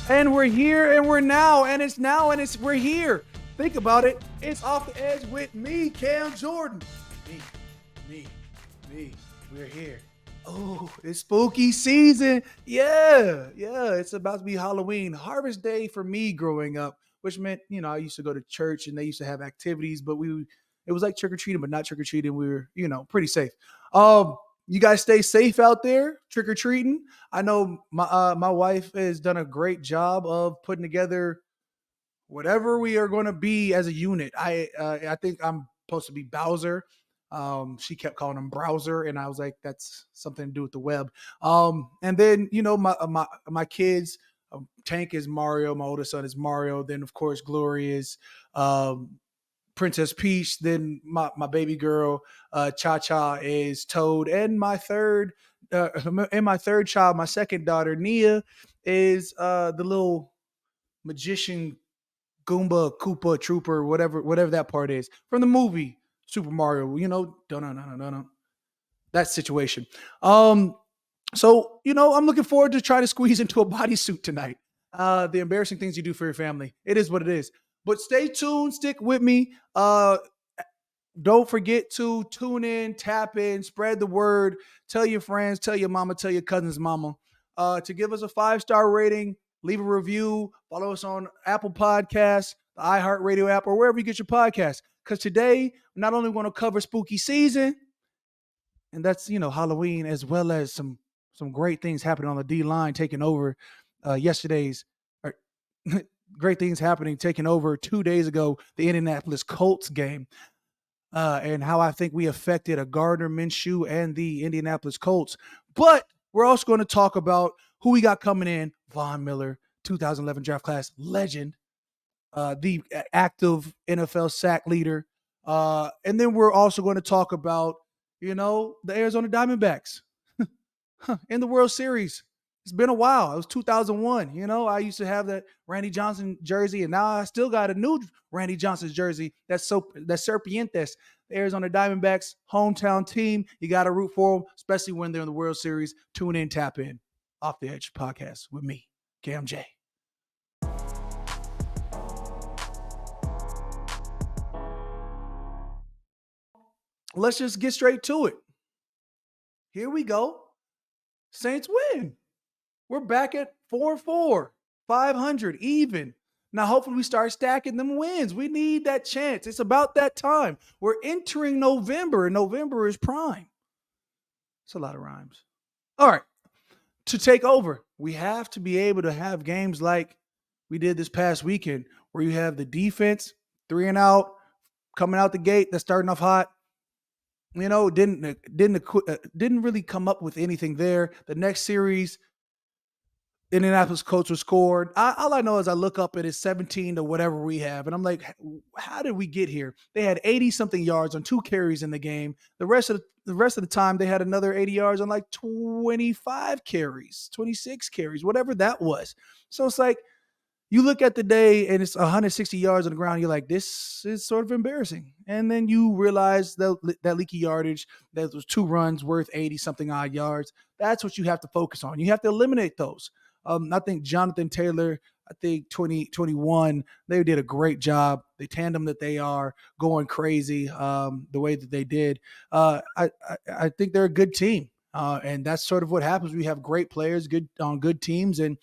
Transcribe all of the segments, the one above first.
And we're here and we're now and it's now and we're here. Think about it. It's Off the Edge with me, Cam Jordan. Me, me, me. We're here. Oh, it's spooky season. Yeah. It's about to be Halloween. Harvest Day for me growing up, which meant, I used to go to church and they used to have activities, but it was like trick or treating, but not trick or treating. We were, pretty safe. You guys stay safe out there, trick or treating. I know my wife has done a great job of putting together whatever we are going to be as a unit. I think I'm supposed to be Bowser. She kept calling him Browser, and I was like, that's something to do with the web. And then my kids. Tank is Mario. My oldest son is Mario. Then of course Glory is Princess Peach. Then my baby girl Cha Cha is Toad, and my third child, my second daughter Nia, is the little magician Goomba, Koopa, Trooper, whatever that part is from the movie Super Mario. No, that situation. So I'm looking forward to try to squeeze into a bodysuit tonight. The embarrassing things you do for your family. It is what it is. But stay tuned, stick with me. Don't forget to tune in, tap in, spread the word, tell your friends, tell your mama, tell your cousin's mama to give us a 5-star rating, leave a review, follow us on Apple Podcasts, the iHeartRadio app, or wherever you get your podcasts. Because today, not only want to cover spooky season, and that's Halloween, as well as some great things happening on the D line, taking over yesterday's. Or, great things happening, taking over 2 days ago, the Indianapolis Colts game. And how I think we affected a Gardner Minshew and the Indianapolis Colts. But we're also going to talk about who we got coming in. Von Miller, 2011 draft class legend, the active NFL sack leader. And then we're also going to talk about, the Arizona Diamondbacks in the World Series. It's been a while. It was 2001. I used to have that Randy Johnson jersey, and now I still got a new Randy Johnson's jersey. That's Serpientes, the Arizona Diamondbacks, hometown team. You got to root for them, especially when they're in the World Series. Tune in, tap in. Off the Edge podcast with me, KMJ. Let's just get straight to it. Here we go. Saints win. We're back at 4-4, 500 even. Now, hopefully we start stacking them wins. We need that chance. It's about that time. We're entering November, and November is prime. It's a lot of rhymes. All right. To take over, we have to be able to have games like we did this past weekend, where you have the defense 3 and out, coming out the gate, that's starting off hot. Didn't really come up with anything there. The next series, Indianapolis Colts were scored. All I know is I look up and it's 17 to whatever we have, and I'm like, how did we get here? They had 80 something yards on 2 carries in the game. The rest of the time, they had another 80 yards on like 25 carries, 26 carries, whatever that was. So it's like, you look at the day and it's 160 yards on the ground. You're like, this is sort of embarrassing. And then you realize that leaky yardage, that those 2 runs worth 80 something odd yards. That's what you have to focus on. You have to eliminate those. I think Jonathan Taylor, 2021, they did a great job. The tandem that they are going crazy, the way that they did. I think they're a good team. And that's sort of what happens. We have great players on good teams, and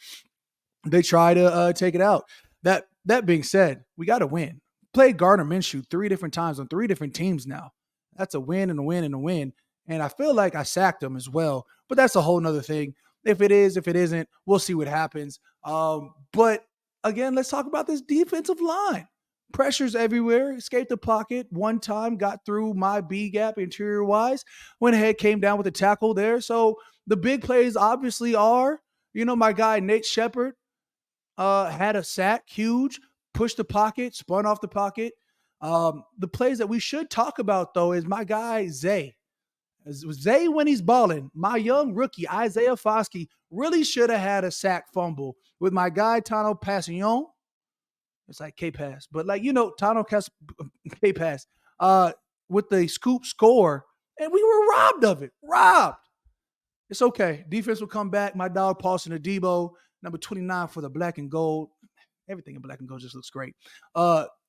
they try to take it out. That being said, we got to win. Played Gardner Minshew 3 different times on 3 different teams now. That's a win and a win and a win. And I feel like I sacked him as well. But that's a whole nother thing. If it is, if it isn't, we'll see what happens. But again, let's talk about this defensive line. Pressures everywhere. Escaped the pocket one time, got through my B gap interior wise. Went ahead, came down with a tackle there. So the big plays obviously are, my guy Nate Shepard had a sack, huge, pushed the pocket, spun off the pocket. The plays that we should talk about, though, is my guy Zay. Zay, when he's balling, my young rookie, Isaiah Foskey, really should have had a sack fumble with my guy, Tano Passion. It's like K-Pass, but Tano K-Pass with the scoop score, and we were robbed of it. Robbed. It's okay. Defense will come back. My dog, Paulson Adebo, Number 29 for the black and gold. Everything in black and gold just looks great.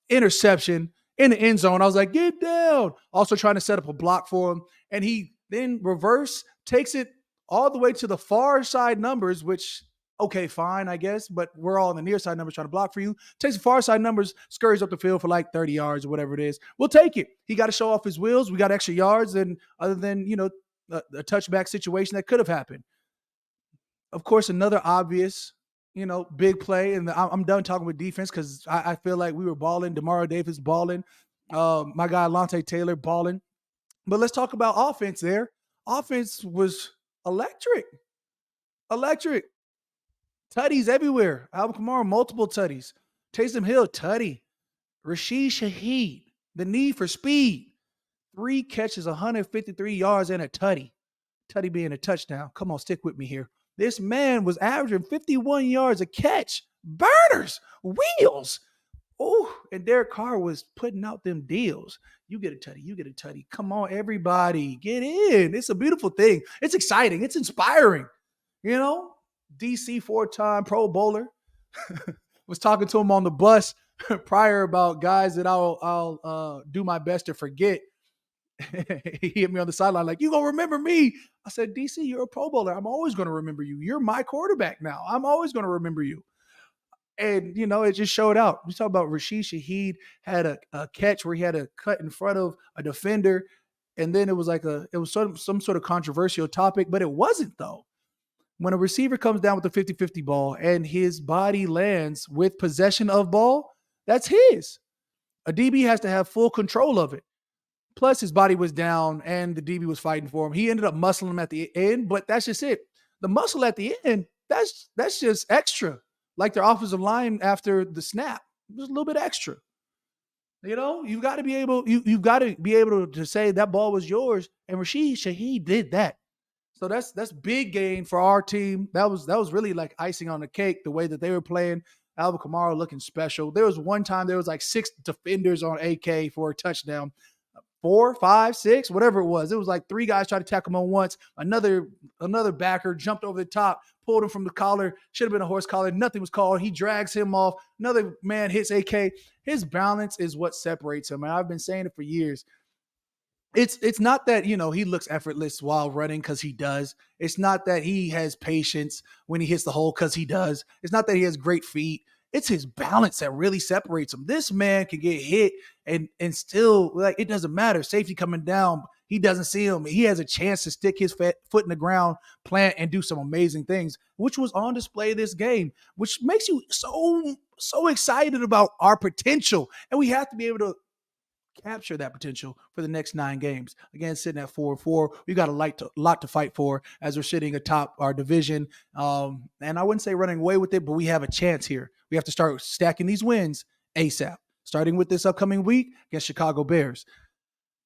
Interception in the end zone. I was like, get down. Also trying to set up a block for him. And he then reverse takes it all the way to the far side numbers, which, okay, fine, I guess. But we're all on the near side numbers trying to block for you. Takes the far side numbers, scurries up the field for like 30 yards or whatever it is. We'll take it. He got to show off his wheels. We got extra yards. And other than, a touchback situation that could have happened. Of course, another obvious, big play. And I'm done talking with defense because I feel like we were balling. Demario Davis balling. My guy, Lante Taylor, balling. But let's talk about offense there. Offense was electric. Electric. Tutties everywhere. Alvin Kamara, multiple tutties. Taysom Hill, tutty. Rashid Shaheed, the need for speed. 3 catches, 153 yards, and a tutty. Tutty being a touchdown. Come on, stick with me here. This man was averaging 51 yards a catch. Burners, wheels. Oh, and Derek Carr was putting out them deals. You get a tutty, you get a tutty. Come on, everybody, get in. It's a beautiful thing. It's exciting. It's inspiring. DC 4-time Pro Bowler. Was talking to him on the bus prior about guys that I'll do my best to forget. He hit me on the sideline like, you gonna remember me? I said, DC, you're a Pro Bowler. I'm always gonna remember you. You're my quarterback now. I'm always gonna remember you. And it just showed out. We talk about Rashid Shaheed had a catch where he had a cut in front of a defender, and then it was some sort of controversial topic, but it wasn't though. When a receiver comes down with a 50-50 ball and his body lands with possession of ball, that's his. A DB has to have full control of it. Plus, his body was down and the DB was fighting for him. He ended up muscling him at the end, but that's just it. The muscle at the end, that's just extra. Like their offensive line after the snap, just a little bit extra. You've got to be able to say that ball was yours. And Rashid Shaheed did that. So that's big gain for our team. That was really like icing on the cake, the way that they were playing. Alvin Kamara looking special. There was one time there was like 6 defenders on AK for a touchdown. 4, 5, 6, whatever it was. It was like 3 guys tried to tackle him on once. Another backer jumped over the top, pulled him from the collar. Should have been a horse collar. Nothing was called. He drags him off. Another man hits AK. His balance is what separates him. And I've been saying it for years. It's not that, he looks effortless while running because he does. It's not that he has patience when he hits the hole because he does. It's not that he has great feet. It's his balance that really separates him. This man can get hit and still, like, it doesn't matter. Safety coming down, he doesn't see him. He has a chance to stick his foot in the ground, plant, and do some amazing things, which was on display this game, which makes you so excited about our potential. And we have to be able to capture that potential for the next 9 games. Again, sitting at 4-4, we got a lot to fight for as we're sitting atop our division. And I wouldn't say running away with it, but we have a chance here. We have to start stacking these wins ASAP, starting with this upcoming week against Chicago Bears.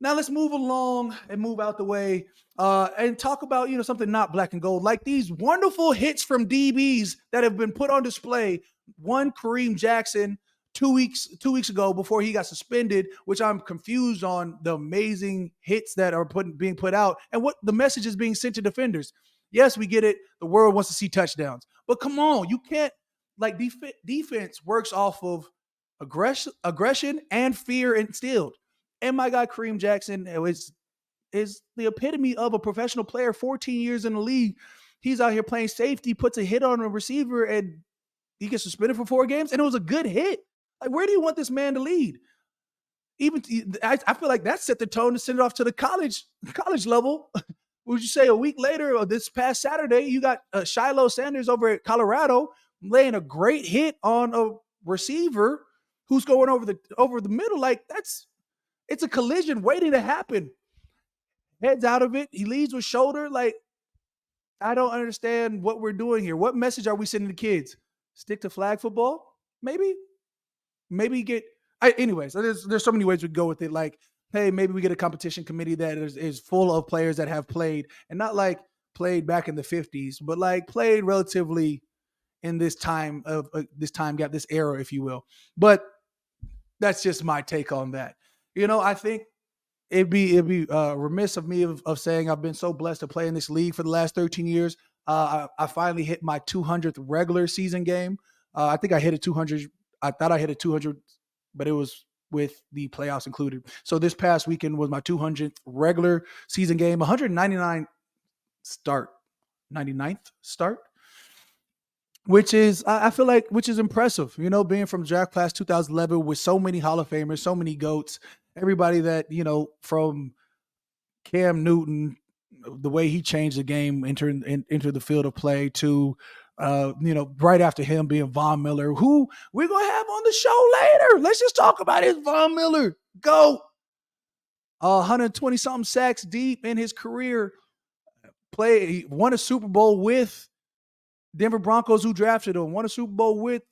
Now let's move along and move out the way and talk about, something not black and gold, like these wonderful hits from DBs that have been put on display. One, Kareem Jackson, 2 weeks ago before he got suspended, which I'm confused on the amazing hits that are being put out and what the message is being sent to defenders. Yes, we get it. The world wants to see touchdowns, but come on, you can't, like, defense works off of aggression and fear instilled. And my guy Kareem Jackson is the epitome of a professional player, 14 years in the league. He's out here playing safety, puts a hit on a receiver, and he gets suspended for 4 games, and it was a good hit. Like, where do you want this man to lead? I feel like that set the tone to send it off to the college level. Would you say a week later or this past Saturday, you got Shiloh Sanders over at Colorado laying a great hit on a receiver who's going over the middle? Like, it's a collision waiting to happen. Heads out of it. He leads with shoulder. Like, I don't understand what we're doing here. What message are we sending to kids? Stick to flag football? Maybe anyways, there's so many ways we go with it. Like, hey, maybe we get a competition committee that is full of players that have played, and not like played back in the 50s, but like played relatively in this time gap, this era, if you will. But that's just my take on that. I think it'd be remiss of me of saying I've been so blessed to play in this league for the last 13 years. I finally hit my 200th regular season game. I think I hit a 200. I thought I hit a 200, but it was with the playoffs included. So this past weekend was my 200th regular season game, 199 start, 99th start, which is I feel like which is impressive. Being from draft class 2011 with so many Hall of Famers, so many goats, everybody that from Cam Newton, the way he changed the game, enter the field of play to, right after him being Von Miller, who we're gonna have on the show later. Let's just talk about his Von Miller. Go, 120 something sacks deep in his career. He won a Super Bowl with Denver Broncos, who drafted him. Won a Super Bowl with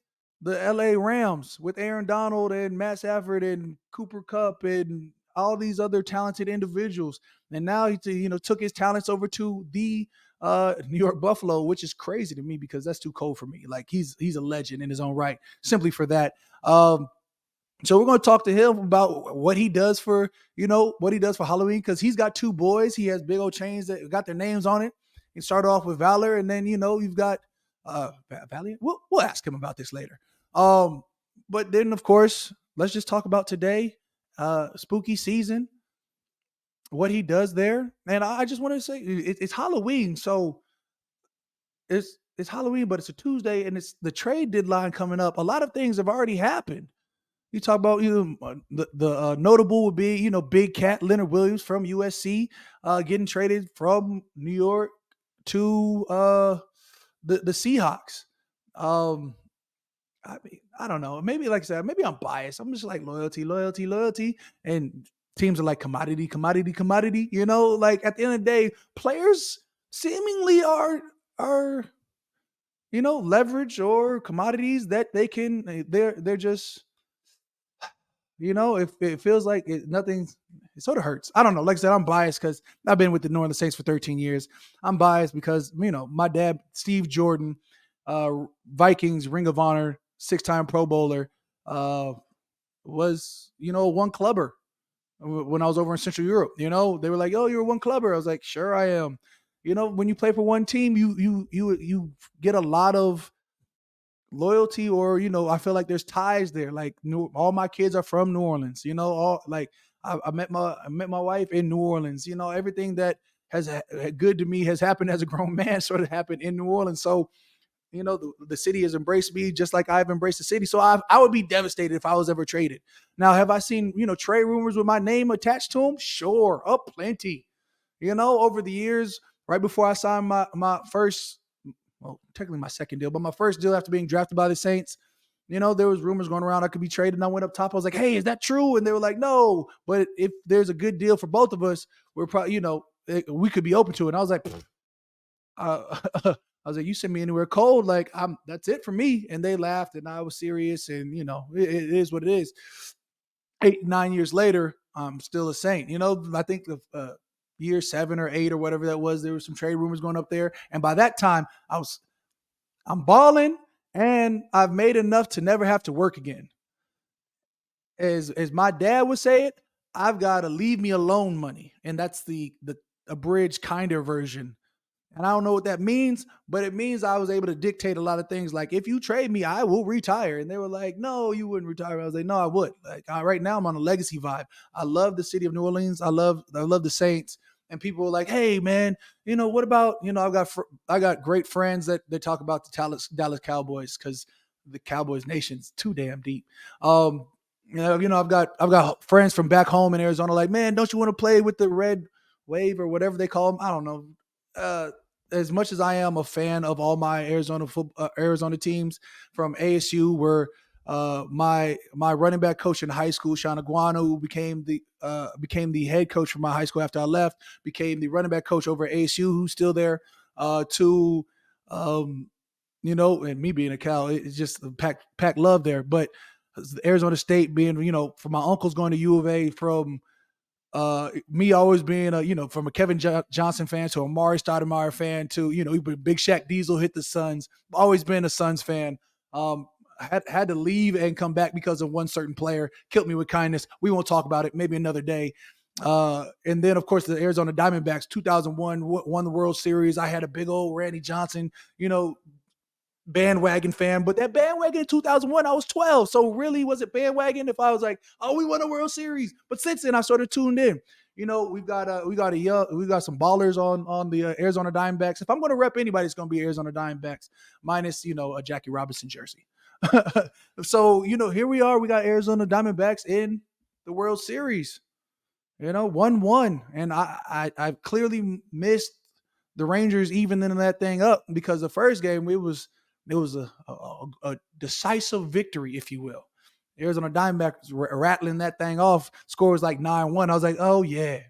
the LA Rams with Aaron Donald and Matt Stafford and Cooper Kupp and all these other talented individuals. And now he took his talents over to the New York Buffalo, which is crazy to me because that's too cold for me. Like he's a legend in his own right. Simply for that. So we're going to talk to him about what he does for Halloween, because he's got two boys. He has big old chains that got their names on it. He started off with Valor, and then you've got Valiant. We'll ask him about this later. But then of course, let's just talk about today, spooky season, what he does there. And I just want to say it's Halloween, so it's Halloween, but it's a Tuesday, and it's the trade deadline coming up. A lot of things have already happened. You talk about the notable would be Big Cat Leonard Williams from USC getting traded from New York to the Seahawks. I don't know. Maybe like I said, maybe I'm biased. I'm just like loyalty, and teams are like commodity. Like at the end of the day, players seemingly are leverage or commodities that they're just. If it feels like nothing, it sort of hurts. I don't know. Like I said, I'm biased because I've been with the New Orleans Saints for 13 years. I'm biased because, my dad, Steve Jordan, Vikings, Ring of Honor, 6-time Pro Bowler, was, one clubber when I was over in Central Europe. They were like, "Oh, you're a one clubber." I was like, "Sure, I am." When you play for one team, you get a lot of loyalty, or I feel like there's ties there. Like all my kids are from New Orleans. All like I met my wife in New Orleans. Everything that has good to me has happened as a grown man sort of happened in New Orleans. So the city has embraced me just like I've embraced the city. So I would be devastated if I was ever traded. Now, have I seen trade rumors with my name attached to them? Sure, plenty. Over the years, right before I signed my first, well, technically my second deal, but my first deal after being drafted by the Saints, there was rumors going around I could be traded, and I went up top. I was like, "Hey, is that true?" And they were like, "No, but if there's a good deal for both of us, we're probably, we could be open to it." And I was like, I was like, "You send me anywhere cold, like that's it for me." And they laughed, and I was serious, and it is what it is. 8-9 years later, I'm still a Saint. I think the year 7 or 8 or whatever that was, there were some trade rumors going up there, and by that time, I'm balling, and I've made enough to never have to work again. As my dad would say it, I've got to leave me alone money, and that's the abridged kinder version. And I don't know what that means, but it means I was able to dictate a lot of things. Like, if you trade me, I will retire. And they were like, "No, you wouldn't retire." I was like, "No, I would." Like, right now I'm on a legacy vibe. I love the city of New Orleans. I love the Saints. And people were like, "Hey, man, what about, I got great friends that talk about the Dallas Cowboys, because the Cowboys nation's too damn deep. I've got friends from back home in Arizona, like, "Man, don't you want to play with the Red Wave," or whatever they call them? I don't know. As much as I am a fan of all my Arizona teams, from ASU, where my running back coach in high school, Sean Aguano, who became the head coach for my high school after I left, became the running back coach over at ASU, who's still there. To and me being a Cal, it's just pack love there. But Arizona State being, from my uncles going to U of A, from me always being from a Kevin Johnson fan to a Amari Stoudemire fan to, Big Shaq Diesel hit the Suns. Always been a Suns fan. Had to leave and come back because of one certain player. Killed me with kindness. We won't talk about it. Maybe another day. And then, of course, the Arizona Diamondbacks, 2001, won the World Series. I had a big old Randy Johnson, bandwagon fan. But that bandwagon in 2001, I was 12. So really, was it bandwagon if I was like, oh, we won a World Series? But since then, I sort of tuned in. We got some ballers on the Arizona Diamondbacks. If I'm going to rep anybody, it's going to be Arizona Diamondbacks, minus a Jackie Robinson jersey. So here we are. We got Arizona Diamondbacks in the World Series. 1-1. And I clearly missed the Rangers evening that thing up, because the first game it was a decisive victory, if you will. Arizona Diamondbacks rattling that thing off. Score was like 9-1. I was like, oh yeah,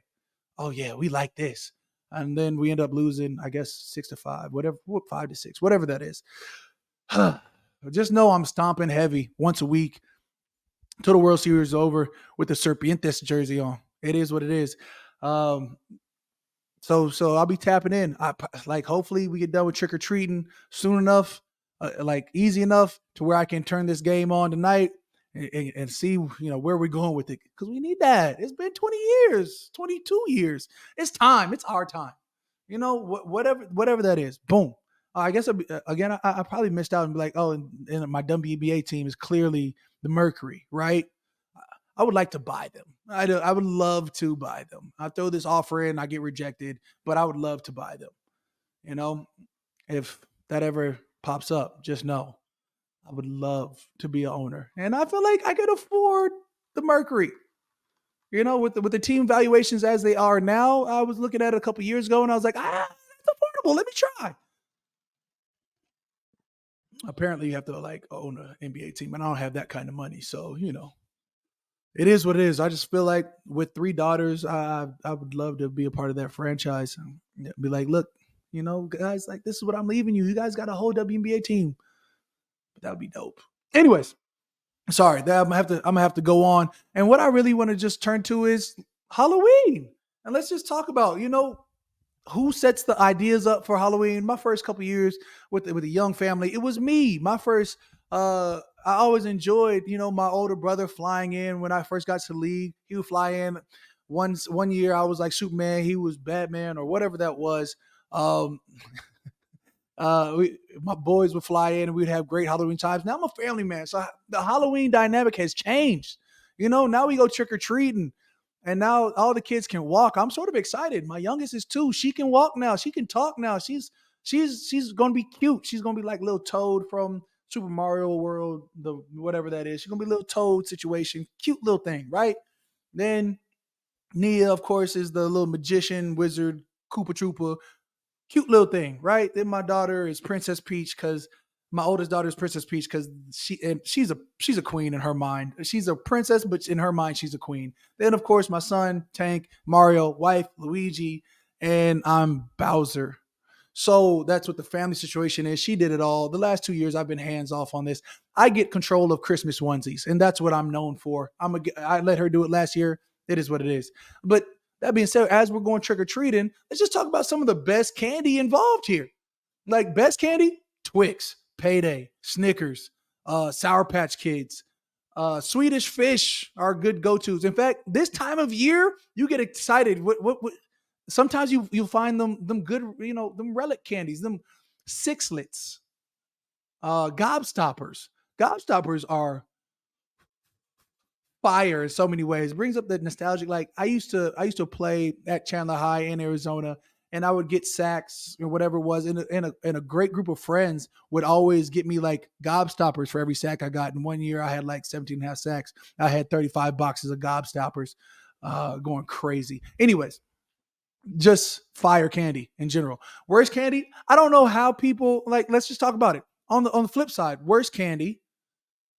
we like this. And then we end up losing, I guess 6-5, whatever, 5-6, whatever that is. Just know I'm stomping heavy once a week till the World Series is over with the Serpientes jersey on. It is what it is. So I'll be tapping in. Hopefully we get done with trick or treating soon enough, easy enough to where I can turn this game on tonight and see where we're going with it, because we need that. It's been 20 years, 22 years. It's time. It's our time. Whatever that is. Boom. I guess again I probably missed out and be like, oh, and my WNBA team is clearly the Mercury, right? I would like to buy them. I would love to buy them. I throw this offer in, I get rejected, but I would love to buy them. If that ever pops up, just know I would love to be an owner. And I feel like I could afford the Mercury. With the team valuations as they are now, I was looking at it a couple years ago and I was like, it's affordable. Let me try. Apparently you have to own an NBA team, and I don't have that kind of money. So, it is what it is. I just feel like with 3 daughters, I would love to be a part of that franchise. And be like, look, guys, this is what I'm leaving you. You guys got a whole WNBA team. But that would be dope. Anyways, sorry, I'm gonna have to go on. And what I really want to just turn to is Halloween. And let's just talk about, who sets the ideas up for Halloween. My first couple years with a young family, it was me. My first I always enjoyed, my older brother flying in when I first got to the league. He would fly in. One year I was like Superman, he was Batman or whatever that was. My boys would fly in and we'd have great Halloween times. Now I'm a family man, so the Halloween dynamic has changed. Now we go trick or treating, and now all the kids can walk. I'm sort of excited. My youngest is 2. She can walk now. She can talk now. She's gonna be cute. She's gonna be like little Toad from Super Mario World, the whatever that is. She's gonna be a little Toad situation, cute little thing, right? Then Nia, of course, is the little magician, wizard, Koopa Troopa, cute little thing, right? Then my daughter is Princess Peach, because my oldest daughter is Princess Peach because she's a queen in her mind. She's a princess, but in her mind, she's a queen. Then, of course, my son, Tank, Mario, wife, Luigi, and I'm Bowser. So that's what the family situation is. She did it all. The last 2 years, I've been hands off on this. I get control of Christmas onesies, and that's what I'm known for. I let her do it last year. It is what it is. But that being said, as we're going trick or treating, let's just talk about some of the best candy involved here. Like best candy, Twix, Payday, Snickers, Sour Patch Kids, Swedish Fish are good go-tos. In fact, this time of year, you get excited. What sometimes you'll find them good, them relic candies, them sixlets, gobstoppers. Gobstoppers are fire in so many ways. It brings up the nostalgic. Like I used to play at Chandler High in Arizona, and I would get sacks or whatever it was, and a great group of friends would always get me like gobstoppers for every sack I got. And one year I had like 17 and a half sacks. I had 35 boxes of gobstoppers, going crazy. Anyways, just fire candy in general. Worst candy, I don't know how people let's just talk about it. On the flip side, worst candy,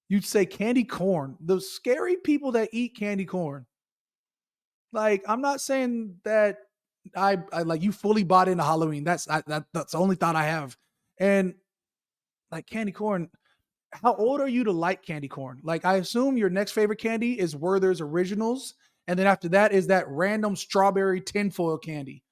you'd say candy corn. The scary people that eat candy corn. Like, I'm not saying that I like you fully bought into Halloween. That's the only thought I have. And like candy corn, how old are you to like candy corn? Like, I assume your next favorite candy is Werther's Originals, and then after that is that random strawberry tinfoil candy.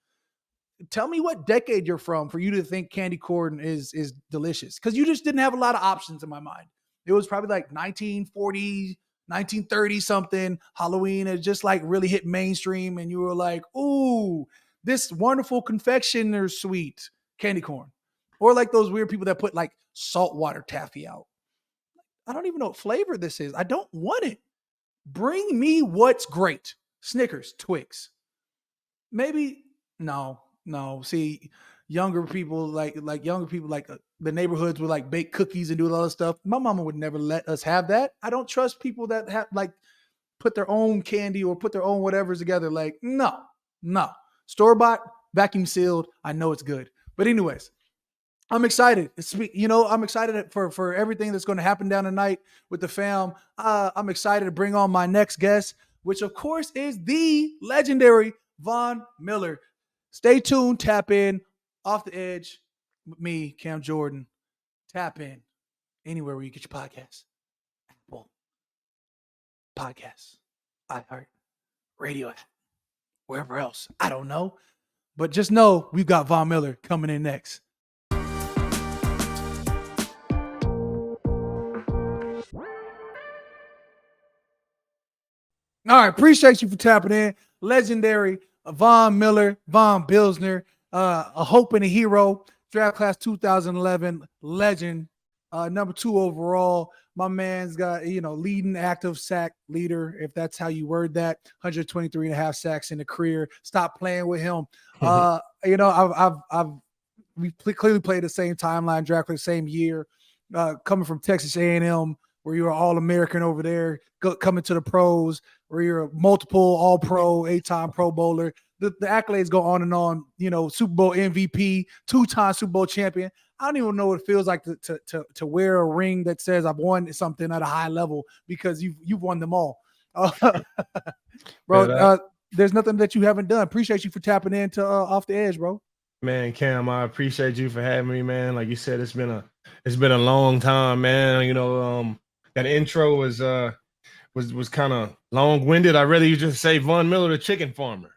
Tell me what decade you're from for you to think candy corn is delicious, because you just didn't have a lot of options in my mind. It was probably like 1940, 1930 something, Halloween had just like really hit mainstream, and you were like, ooh, this wonderful confectioner's sweet candy corn. Or like those weird people that put like saltwater taffy out. I don't even know what flavor this is. I don't want it. Bring me what's great. Snickers, Twix. Maybe no, no. See, younger people like the neighborhoods would like bake cookies and do all that stuff. My mama would never let us have that. I don't trust people that have like put their own candy or put their own whatever's together. Like, no, no. Store bought, vacuum sealed. I know it's good. But anyways, I'm excited. I'm excited for everything that's going to happen down tonight with the fam. I'm excited to bring on my next guest, which of course is the legendary Von Miller. Stay tuned. Tap in. Off the Edge with me, Cam Jordan. Tap in anywhere where you get your podcasts. Apple Podcasts, iHeart, Radio app, wherever else. I don't know. But just know we've got Von Miller coming in next. All right, appreciate you for tapping in. Legendary Von Miller, Von Bilsner, a hope and a hero, draft class 2011 legend, number 2 overall. My man's got, leading active sack leader, if that's how you word that, 123 and a half sacks in the career. Stop playing with him. We clearly played the same timeline, draft class, same year, coming from Texas A&M, where you're an All-American over there, coming to the pros, where you're a multiple All-Pro, 8-time Pro Bowler. The accolades go on and on. Super Bowl MVP, 2-time Super Bowl champion. I don't even know what it feels like to wear a ring that says I've won something at a high level, because you've won them all, bro. There's nothing that you haven't done. Appreciate you for tapping into Off the Edge, bro. Man, Cam, I appreciate you for having me, man. Like you said, it's been a long time, man. That intro was kind of long-winded. I'd rather you just say Von Miller, the chicken farmer.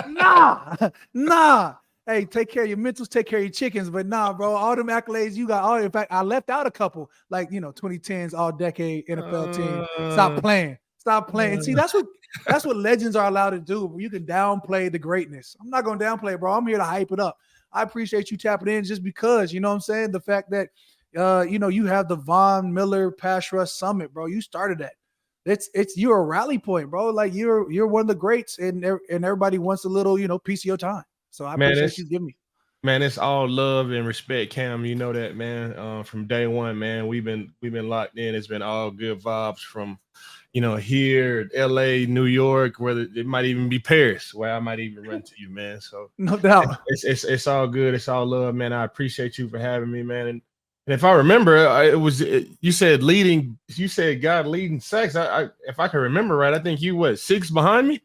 Nah. Hey, take care of your mentals, take care of your chickens. But nah, bro, all them accolades you got. In fact, I left out a couple, like 2010s all-decade NFL team. Stop playing. And see, that's what legends are allowed to do. You can downplay the greatness. I'm not gonna downplay it, bro. I'm here to hype it up. I appreciate you tapping in just because, you know what I'm saying? The fact that you have the Von Miller Pass Rush Summit, bro. You started that. You're a rally point, bro. Like you're one of the greats, and everybody wants a little, piece of your time. So I appreciate you giving me. Man, it's all love and respect, Cam. You know that, man. From day one, man, we've been locked in. It's been all good vibes from, here, LA, New York, whether it might even be Paris, where I might even run to you, man. So no doubt, it's all good. It's all love, man. I appreciate you for having me, man. And if I remember, you said God leading sacks. If I can remember right, I think you 6 behind me,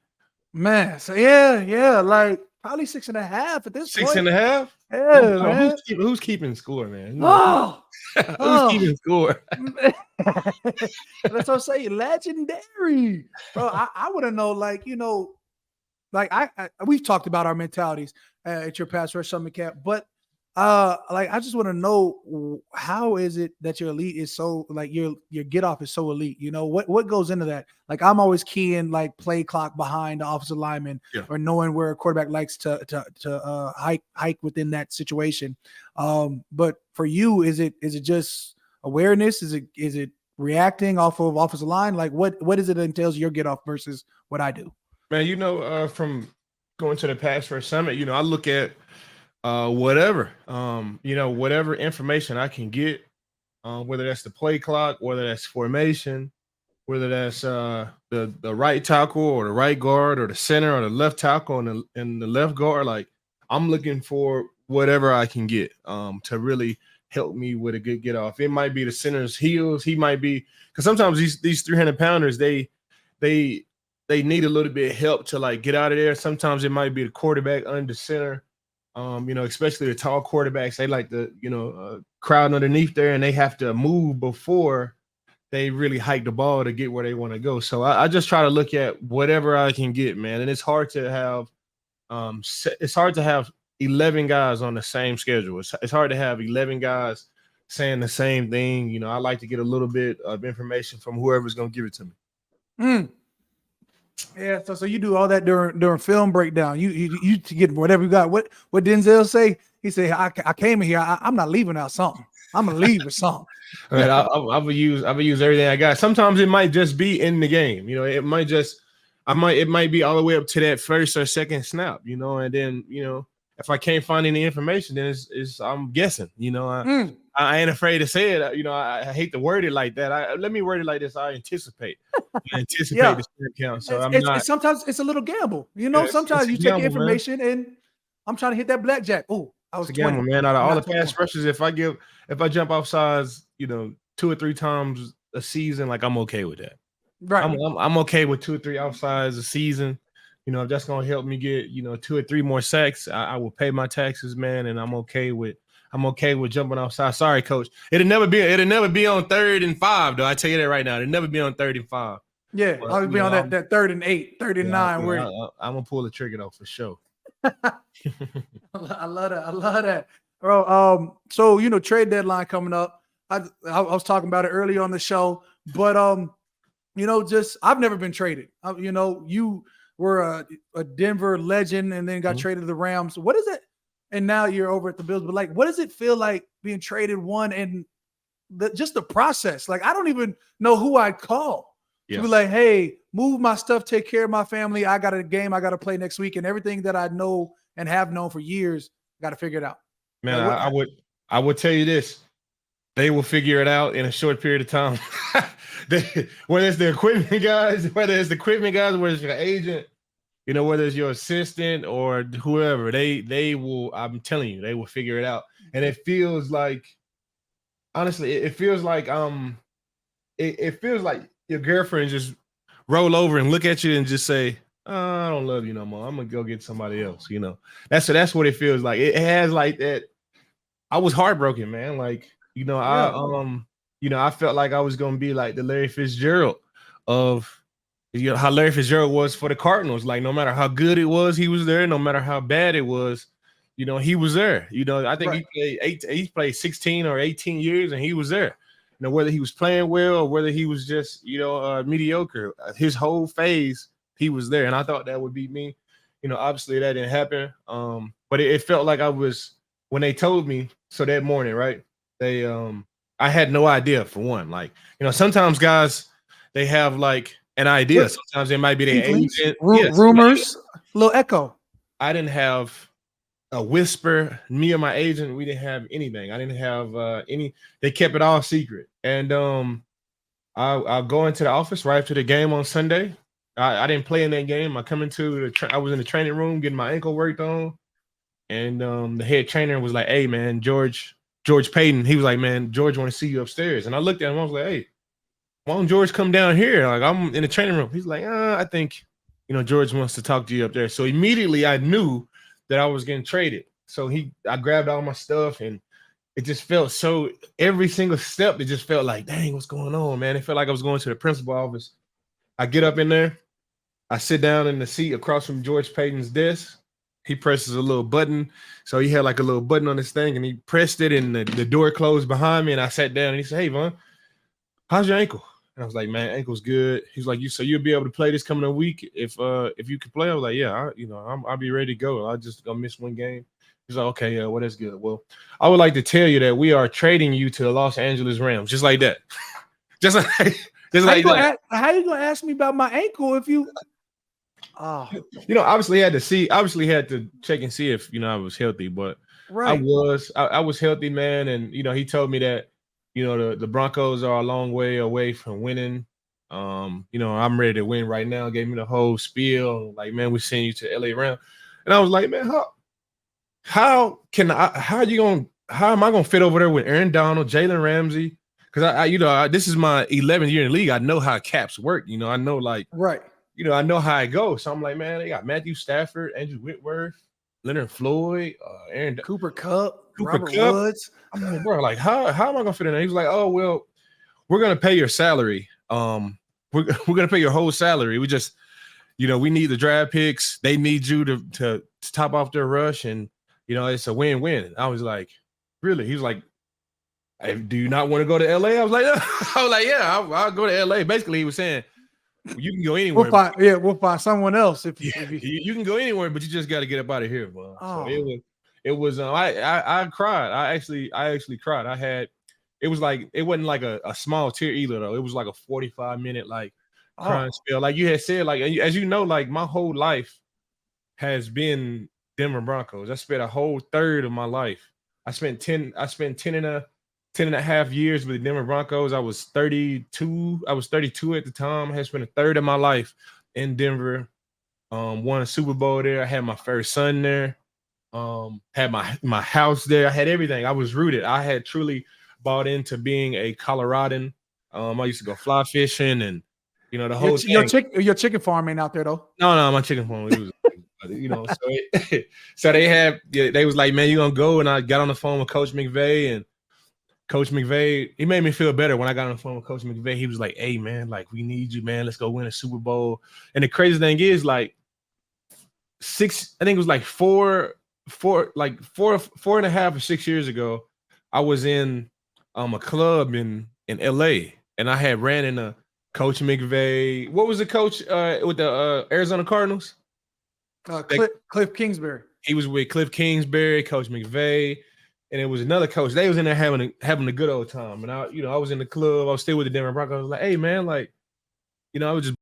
man. So yeah, like probably 6.5 at this point. 6.5. Yeah, man. Who's keeping score, man? Who's keeping score? That's what I'm saying. Legendary, bro. I want to know, we've talked about our mentalities at your Pass Rush Summit Camp, but I just want to know, how is it that your elite is so, like, your get off is so elite? What goes into that? Like, I'm always keying like play clock behind the offensive lineman, or knowing where a quarterback likes to hike within that situation. But for you, is it just awareness? Is it reacting off of offensive line? Like, what is it that entails your get off versus what I do? Man, from going to the Pass Rush Summit, I look at whatever information I can get, whether that's the play clock, whether that's formation, whether that's the right tackle or the right guard or the center or the left tackle and the left guard. Like, I'm looking for whatever I can get to really help me with a good get off. It might be the center's heels. He might be, because sometimes these 300-pounders, they need a little bit of help to like get out of there. Sometimes it might be the quarterback under center. Especially the tall quarterbacks, they like to, crowd underneath there, and they have to move before they really hike the ball to get where they want to go. So I just try to look at whatever I can get, man. And it's hard to have 11 guys on the same schedule. It's hard to have 11 guys saying the same thing. I like to get a little bit of information from whoever's going to give it to me. Mm. Yeah, so you do all that during film breakdown. You get whatever you got. What Denzel say? He said, I came in here. I'm not leaving out something. I'm gonna leave with something. I mean, I would use everything I got. Sometimes it might just be in the game. You know, it might be all the way up to that first or second snap. You know, and then if I can't find any information, then it's I'm guessing. You know, I ain't afraid to say it. You know, I hate to word it like that. Let me word it like this. I anticipate the snap count. So sometimes it's a little gamble. You know, Yeah, sometimes you gamble, take information and I'm trying to hit that blackjack. Oh, I was 20. Gamble, man. Out of all the pass rushes, if I jump off sides, 2 or 3 times a season, like I'm okay with that. Right. I'm okay with 2 or 3 offsides a season. You know, if that's gonna help me get 2 or 3 more sacks, I will pay my taxes, man, and I'm okay with jumping offside. Sorry, coach. It'll never be on 3rd and 5, though. I tell you that right now. It'll never be on 3rd and 5. Yeah, I'll be on that 3rd and 8, 3rd and 9. Where I'm gonna pull the trigger though for sure. I love that, bro. So trade deadline coming up. I was talking about it earlier on the show, but just I've never been traded. You were a Denver legend and then got traded to the Rams. What is it? And now you're over at the Bills. But like, what does it feel like being traded and just the process? Like, I don't even know who I'd call to be like, hey, move my stuff, take care of my family. I got a game I got to play next week, and everything that I know and have known for years, got to figure it out. Man, I would tell you this. They will figure it out in a short period of time. Whether it's the equipment guys, whether it's your agent, whether it's your assistant or whoever, they will, I'm telling you, they will figure it out. And it feels like, honestly, it feels like your girlfriend just roll over and look at you and just say, I don't love you no more. I'm gonna go get somebody else. That's what it feels like. It has like that. I was heartbroken, man. Like, I felt like I was gonna be like the Larry Fitzgerald of how Larry Fitzgerald was for the Cardinals. Like, no matter how good it was, he was there. No matter how bad it was, he was there. I think he played 16 or 18 years and he was there. Whether he was playing well or whether he was just, mediocre, his whole phase, he was there. And I thought that would be me. Obviously that didn't happen. But it felt like I was, when they told me, so that morning, right? They I had no idea, for one. Like, sometimes guys, they have like an idea. Sometimes they might be their agent. Rumors, little echo. I didn't have a whisper. Me or my agent, we didn't have anything. I didn't have any. They kept it all secret. And I'll go into the office right after the game on Sunday. I didn't play in that game. I come into I was in the training room getting my ankle worked on, and the head trainer was like, "Hey, man, George Peyton." He was like, "Man, George want to see you upstairs." And I looked at him. I was like, "Hey, why don't George come down here? Like, I'm in the training room." He's like, I think George wants to talk to you up there." So immediately I knew that I was getting traded. So I grabbed all my stuff, and it just felt so, every single step, it just felt like, dang, what's going on, man? It felt like I was going to the principal office. I get up in there, I sit down in the seat across from George Payton's desk. He presses a little button. So he had like a little button on this thing, and he pressed it, and the door closed behind me, and I sat down, and he said, "Hey, Vaughn, how's your ankle?" And I was like, "Man, ankle's good." He's like, so you'll be able to play this coming week if you can play?" I was like, "Yeah, I'll be ready to go. I just gonna miss one game." He's like, "Okay, yeah, well, that's good. Well, I would like to tell you that we are trading you to the Los Angeles Rams," just like that. just like that. How you gonna ask me about my ankle if you? Obviously had to check and see if I was healthy, but right. I was healthy, man, and he told me that the Broncos are a long way away from winning. I'm ready to win right now. Gave me the whole spiel, like, man, we're sending you to LA Rams, and I was like, man, how am I gonna fit over there with Aaron Donald, Jalen Ramsey? Because this is my 11th year in the league. I know how caps work. I know, like, right. I know how it goes. So I'm like, man, they got Matthew Stafford, Andrew Whitworth, Leonard Floyd, Aaron Cooper Kupp, Robert Woods. I'm like, bro, like, how am I gonna fit in there? He was like, "Oh, well, we're gonna pay your salary. We're gonna pay your whole salary. We just, we need the draft picks. They need you to top off their rush, and it's a win-win." I was like, "Really?" He was like, "Hey, do you not want to go to LA?" I was like, "Yeah, I'll go to LA." Basically, he was saying, You can go anywhere. We'll find someone else if you. You can go anywhere, but you just got to get up out of here, bro. Oh. So it was. I cried. I actually cried. It was like it wasn't like a small tear either though. It was like a 45-minute like crying spell. Like you had said, like as you know, like my whole life has been Denver Broncos. I spent a whole third of my life. I spent 10 and a half years with the Denver Broncos. I was 32. I was 32 at the time. I had spent a third of my life in Denver. Won a Super Bowl there. I had my first son there. Had my house there. I had everything. I was rooted. I had truly bought into being a Coloradan. I used to go fly fishing and the whole thing. Your chicken farm ain't out there though. No, my chicken farm. It was, so they was like, man, you gonna go? And I got on the phone with Coach McVay, and Coach McVay, he made me feel better when I got on the phone with Coach McVay. He was like, hey man, like we need you, man. Let's go win a Super Bowl. And the crazy thing is, like I think it was like four and a half or 6 years ago, I was in a club in LA, and I had ran into Coach McVay. What was the coach with the Arizona Cardinals? Cliff Kingsbury. He was with Cliff Kingsbury, Coach McVay, and it was another coach. They was in there having a good old time. And I was in the club. I was still with the Denver Broncos. I was like, hey man, like, I was just,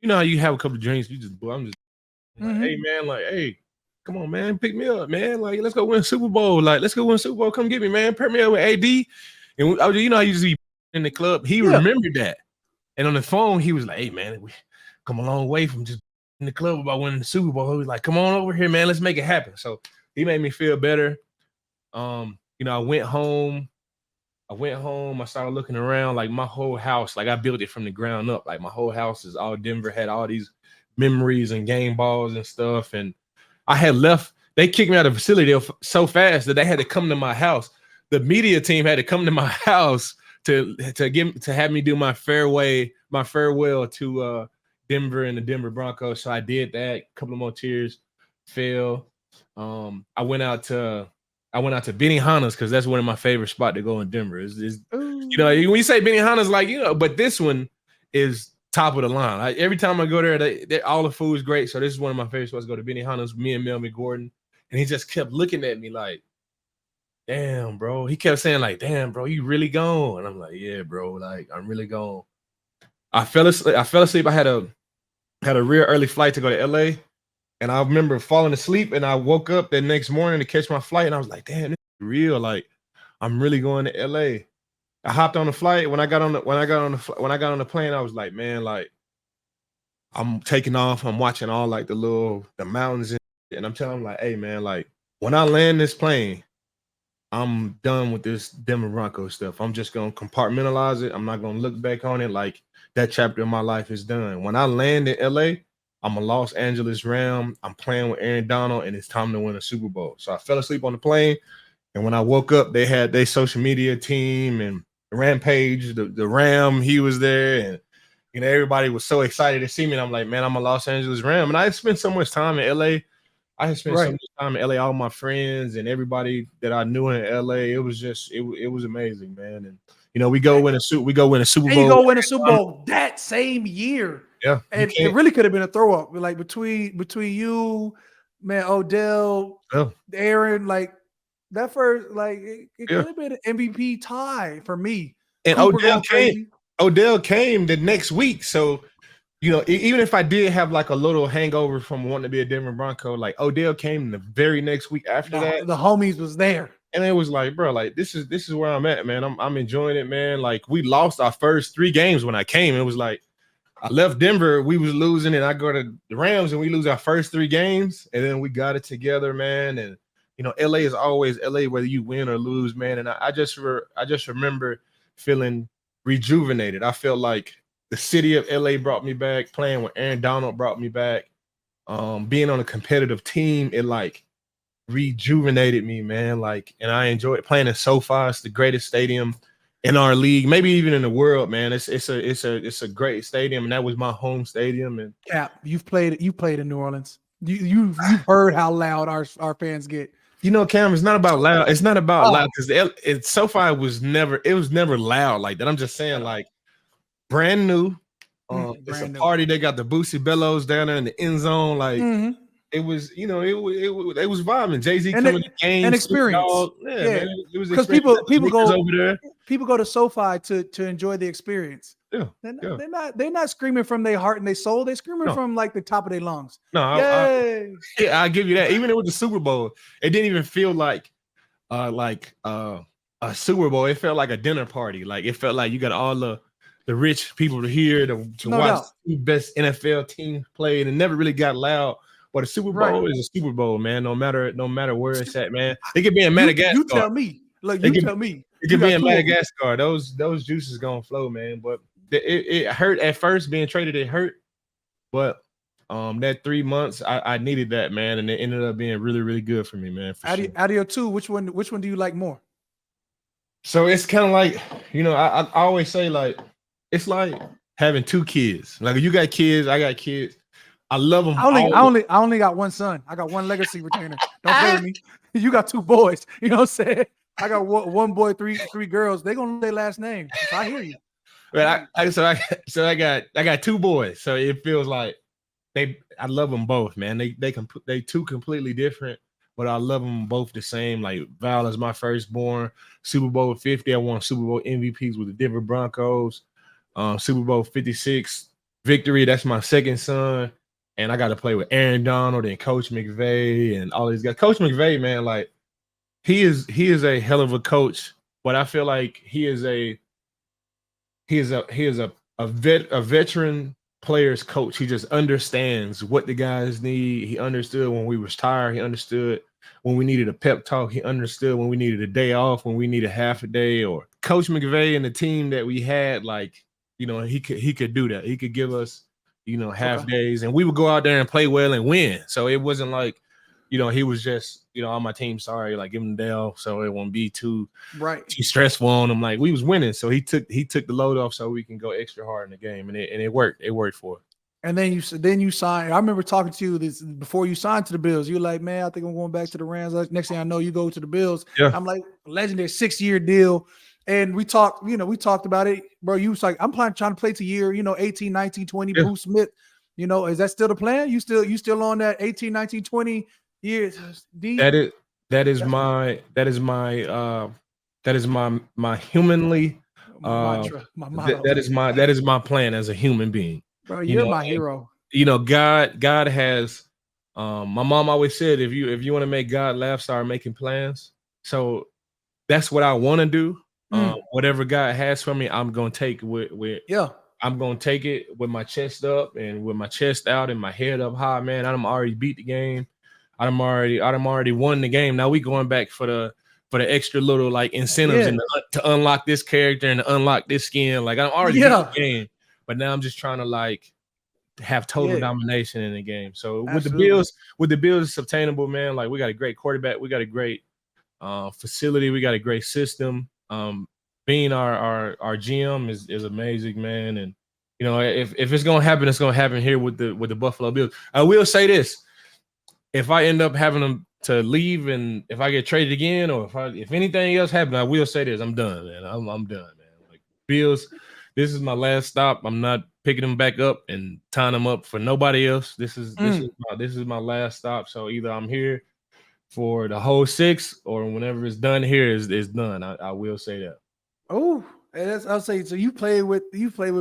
how you have a couple of drinks, I'm just like, hey man, like, hey, come on, man, pick me up, man. Like, let's go win a Super Bowl. Like, let's go win a Super Bowl. Come get me, man. Pair me up with AD. And I used to be in the club. He remembered that. And on the phone, he was like, hey man, we come a long way from just in the club about winning the Super Bowl. He was like, come on over here, man. Let's make it happen. So he made me feel better. I went home. I started looking around, like my whole house, like I built it from the ground up. Like my whole house is all Denver, had all these memories and game balls and stuff. And I had left. They kicked me out of the facility so fast that they had to come to my house. The media team had to come to my house to have me do my farewell to Denver and the Denver Broncos. So I did that. A couple of more tears fell. I went out to Benihana's because that's one of my favorite spots to go in Denver. When you say Benihana's, like, but this one is top of the line. Like, every time I go there, all the food is great. So this is one of my favorite spots to go to Benihana's. Me and Melvin Gordon, and he just kept looking at me like, "Damn, bro." He kept saying like, "Damn, bro, you really gone?" And I'm like, "Yeah, bro. Like, I'm really gone." I fell asleep. I had a real early flight to go to LA. And I remember falling asleep, and I woke up the next morning to catch my flight, and I was like, "Damn, this is real! Like, I'm really going to LA." I hopped on the flight. When I got on the plane, I was like, "Man, like, I'm taking off. I'm watching all like the mountains, and I'm telling them like, hey, man, like, when I land this plane, I'm done with this Denver Broncos stuff. I'm just gonna compartmentalize it. I'm not gonna look back on it like that chapter of my life is done. When I land in LA." I'm a Los Angeles Ram. I'm playing with Aaron Donald, and it's time to win a Super Bowl. So I fell asleep on the plane, and when I woke up, they had their social media team and Rampage, the Ram. He was there, and everybody was so excited to see me. And I'm like, man, I'm a Los Angeles Ram, and I spent so much time in LA. I had spent so much time in LA. All my friends and everybody that I knew in LA. It was just it was amazing, man. And we go win a Super Bowl. And you go win a Super Bowl that same year. Yeah, and it really could have been a throw up, like between you, man, Odell, Aaron, like that first, like it could have been an MVP tie for me. And Odell came the next week, so even if I did have like a little hangover from wanting to be a Denver Bronco, like Odell came the very next week after that. The homies was there, and it was like, bro, like this is where I'm at, man. I'm enjoying it, man. Like we lost our first 3 games when I came. It was like, I left Denver, we was losing, and I go to the Rams, and we lose our first 3 games, and then we got it together, man. And LA is always LA, whether you win or lose, man. And I just remember feeling rejuvenated. I felt like the city of LA brought me back. Playing with Aaron Donald brought me back. Being on a competitive team, it like rejuvenated me, man. Like, and I enjoyed playing in SoFi. It's the greatest stadium in our league, maybe even in the world, man. It's a great stadium, and that was my home stadium. And Cap, you played in New Orleans. You've heard how loud our fans get. Cam, it's not about loud. It's not about loud because SoFi was never loud like that. I'm just saying, like, brand new, It's a Brand new. party. They got the Boosie Bellows down there in the end zone. Like Mhm. it was, it was vibing. Jay-Z And coming it, to the game, an Snoop experience. Dogg. Yeah, Yeah. man. It was an Because experience. people Sneakers go over there. people go to SoFi to enjoy the experience. Yeah. They're not, Yeah. they're not screaming from their heart and their soul. They're screaming No. from like the top of their lungs. No, Yay. yeah, I give you that. Even with the Super Bowl, it didn't even feel like a Super Bowl. It felt like a dinner party. Like it felt like you got all the rich people here to No watch doubt. the best NFL team play, and it never really got loud. But a Super Right. Bowl is a Super Bowl, man. No matter where it's at, man. It could be in You Madagascar. tell me. Look, It you could, tell me. it You could be got in two of 'em. Madagascar. Those juices gonna flow, man. But it hurt at first being traded. It hurt, but that 3 months I needed that, man, and it ended up being really really good for me, man. For sure. Out of your two, which one do you like more? So it's kind of like, I always say like it's like having two kids. Like you got kids, I got kids. I love them. I only got one son. I got one legacy retainer. Don't play with me. You got two boys. You know what I'm saying? I got one boy, three girls. They gonna know their last name. So I hear you. But I got two boys. So it feels like I love them both, man. They two completely different, but I love them both the same. Like Val is my firstborn. Super Bowl 50, I won Super Bowl MVPs with the Denver Broncos. Super Bowl 56 victory, that's my second son. And I got to play with Aaron Donald and Coach McVay and all these guys. Coach McVay, man, like he is a hell of a coach, but I feel like he is a veteran players coach. He just understands what the guys need. He understood when we was tired. He understood when we needed a pep talk. He understood when we needed a day off, when we needed half a day. Or Coach McVay and the team that we had, like, he could do that. He could give us, half days, and we would go out there and play well and win. So it wasn't like, he was just, on my team, sorry, like give him the day off so it won't be too stressful on him. Like we was winning. So he took the load off so we can go extra hard in the game. And it worked. It worked for us. And then you signed. I remember talking to you this before you signed to the Bills. You're like, man, I think I'm going back to the Rams. Next thing I know, you go to the Bills. Yeah. I'm like, legendary 6-year deal. And we talked about it, bro. You was like, I'm trying to play to year, 18, 19, 20, yeah. Bruce Smith. Is that still the plan? You still on that 18, 19, 20 years? That is my humanly mantra, my motto. That is my plan as a human being. Bro, you're my hero. God has my mom always said, if you want to make God laugh, start making plans. So that's what I want to do. Whatever God has for me, I'm gonna take I'm gonna take it with my chest up and with my chest out and my head up high, man. I'm already beat the game. I'm already won the game. Now we going back for the extra little like incentives and to unlock this character and to unlock this skin. Like I'm already beat the game, but now I'm just trying to like have total domination in the game. So with the Bills, it's obtainable, man. Like we got a great quarterback, we got a great facility, we got a great system. Being our GM is amazing, man. And if it's gonna happen, it's gonna happen here with the Buffalo Bills. I will say this. If I end up having them to leave and if I get traded again or if anything else happens, I will say this. I'm done, man. I'm done, man. Like Bills, this is my last stop. I'm not picking them back up and tying them up for nobody else. This is my last stop. So either I'm here for the whole 6 or whenever it's done here is done. I will say that. Oh, I'll say so. You played with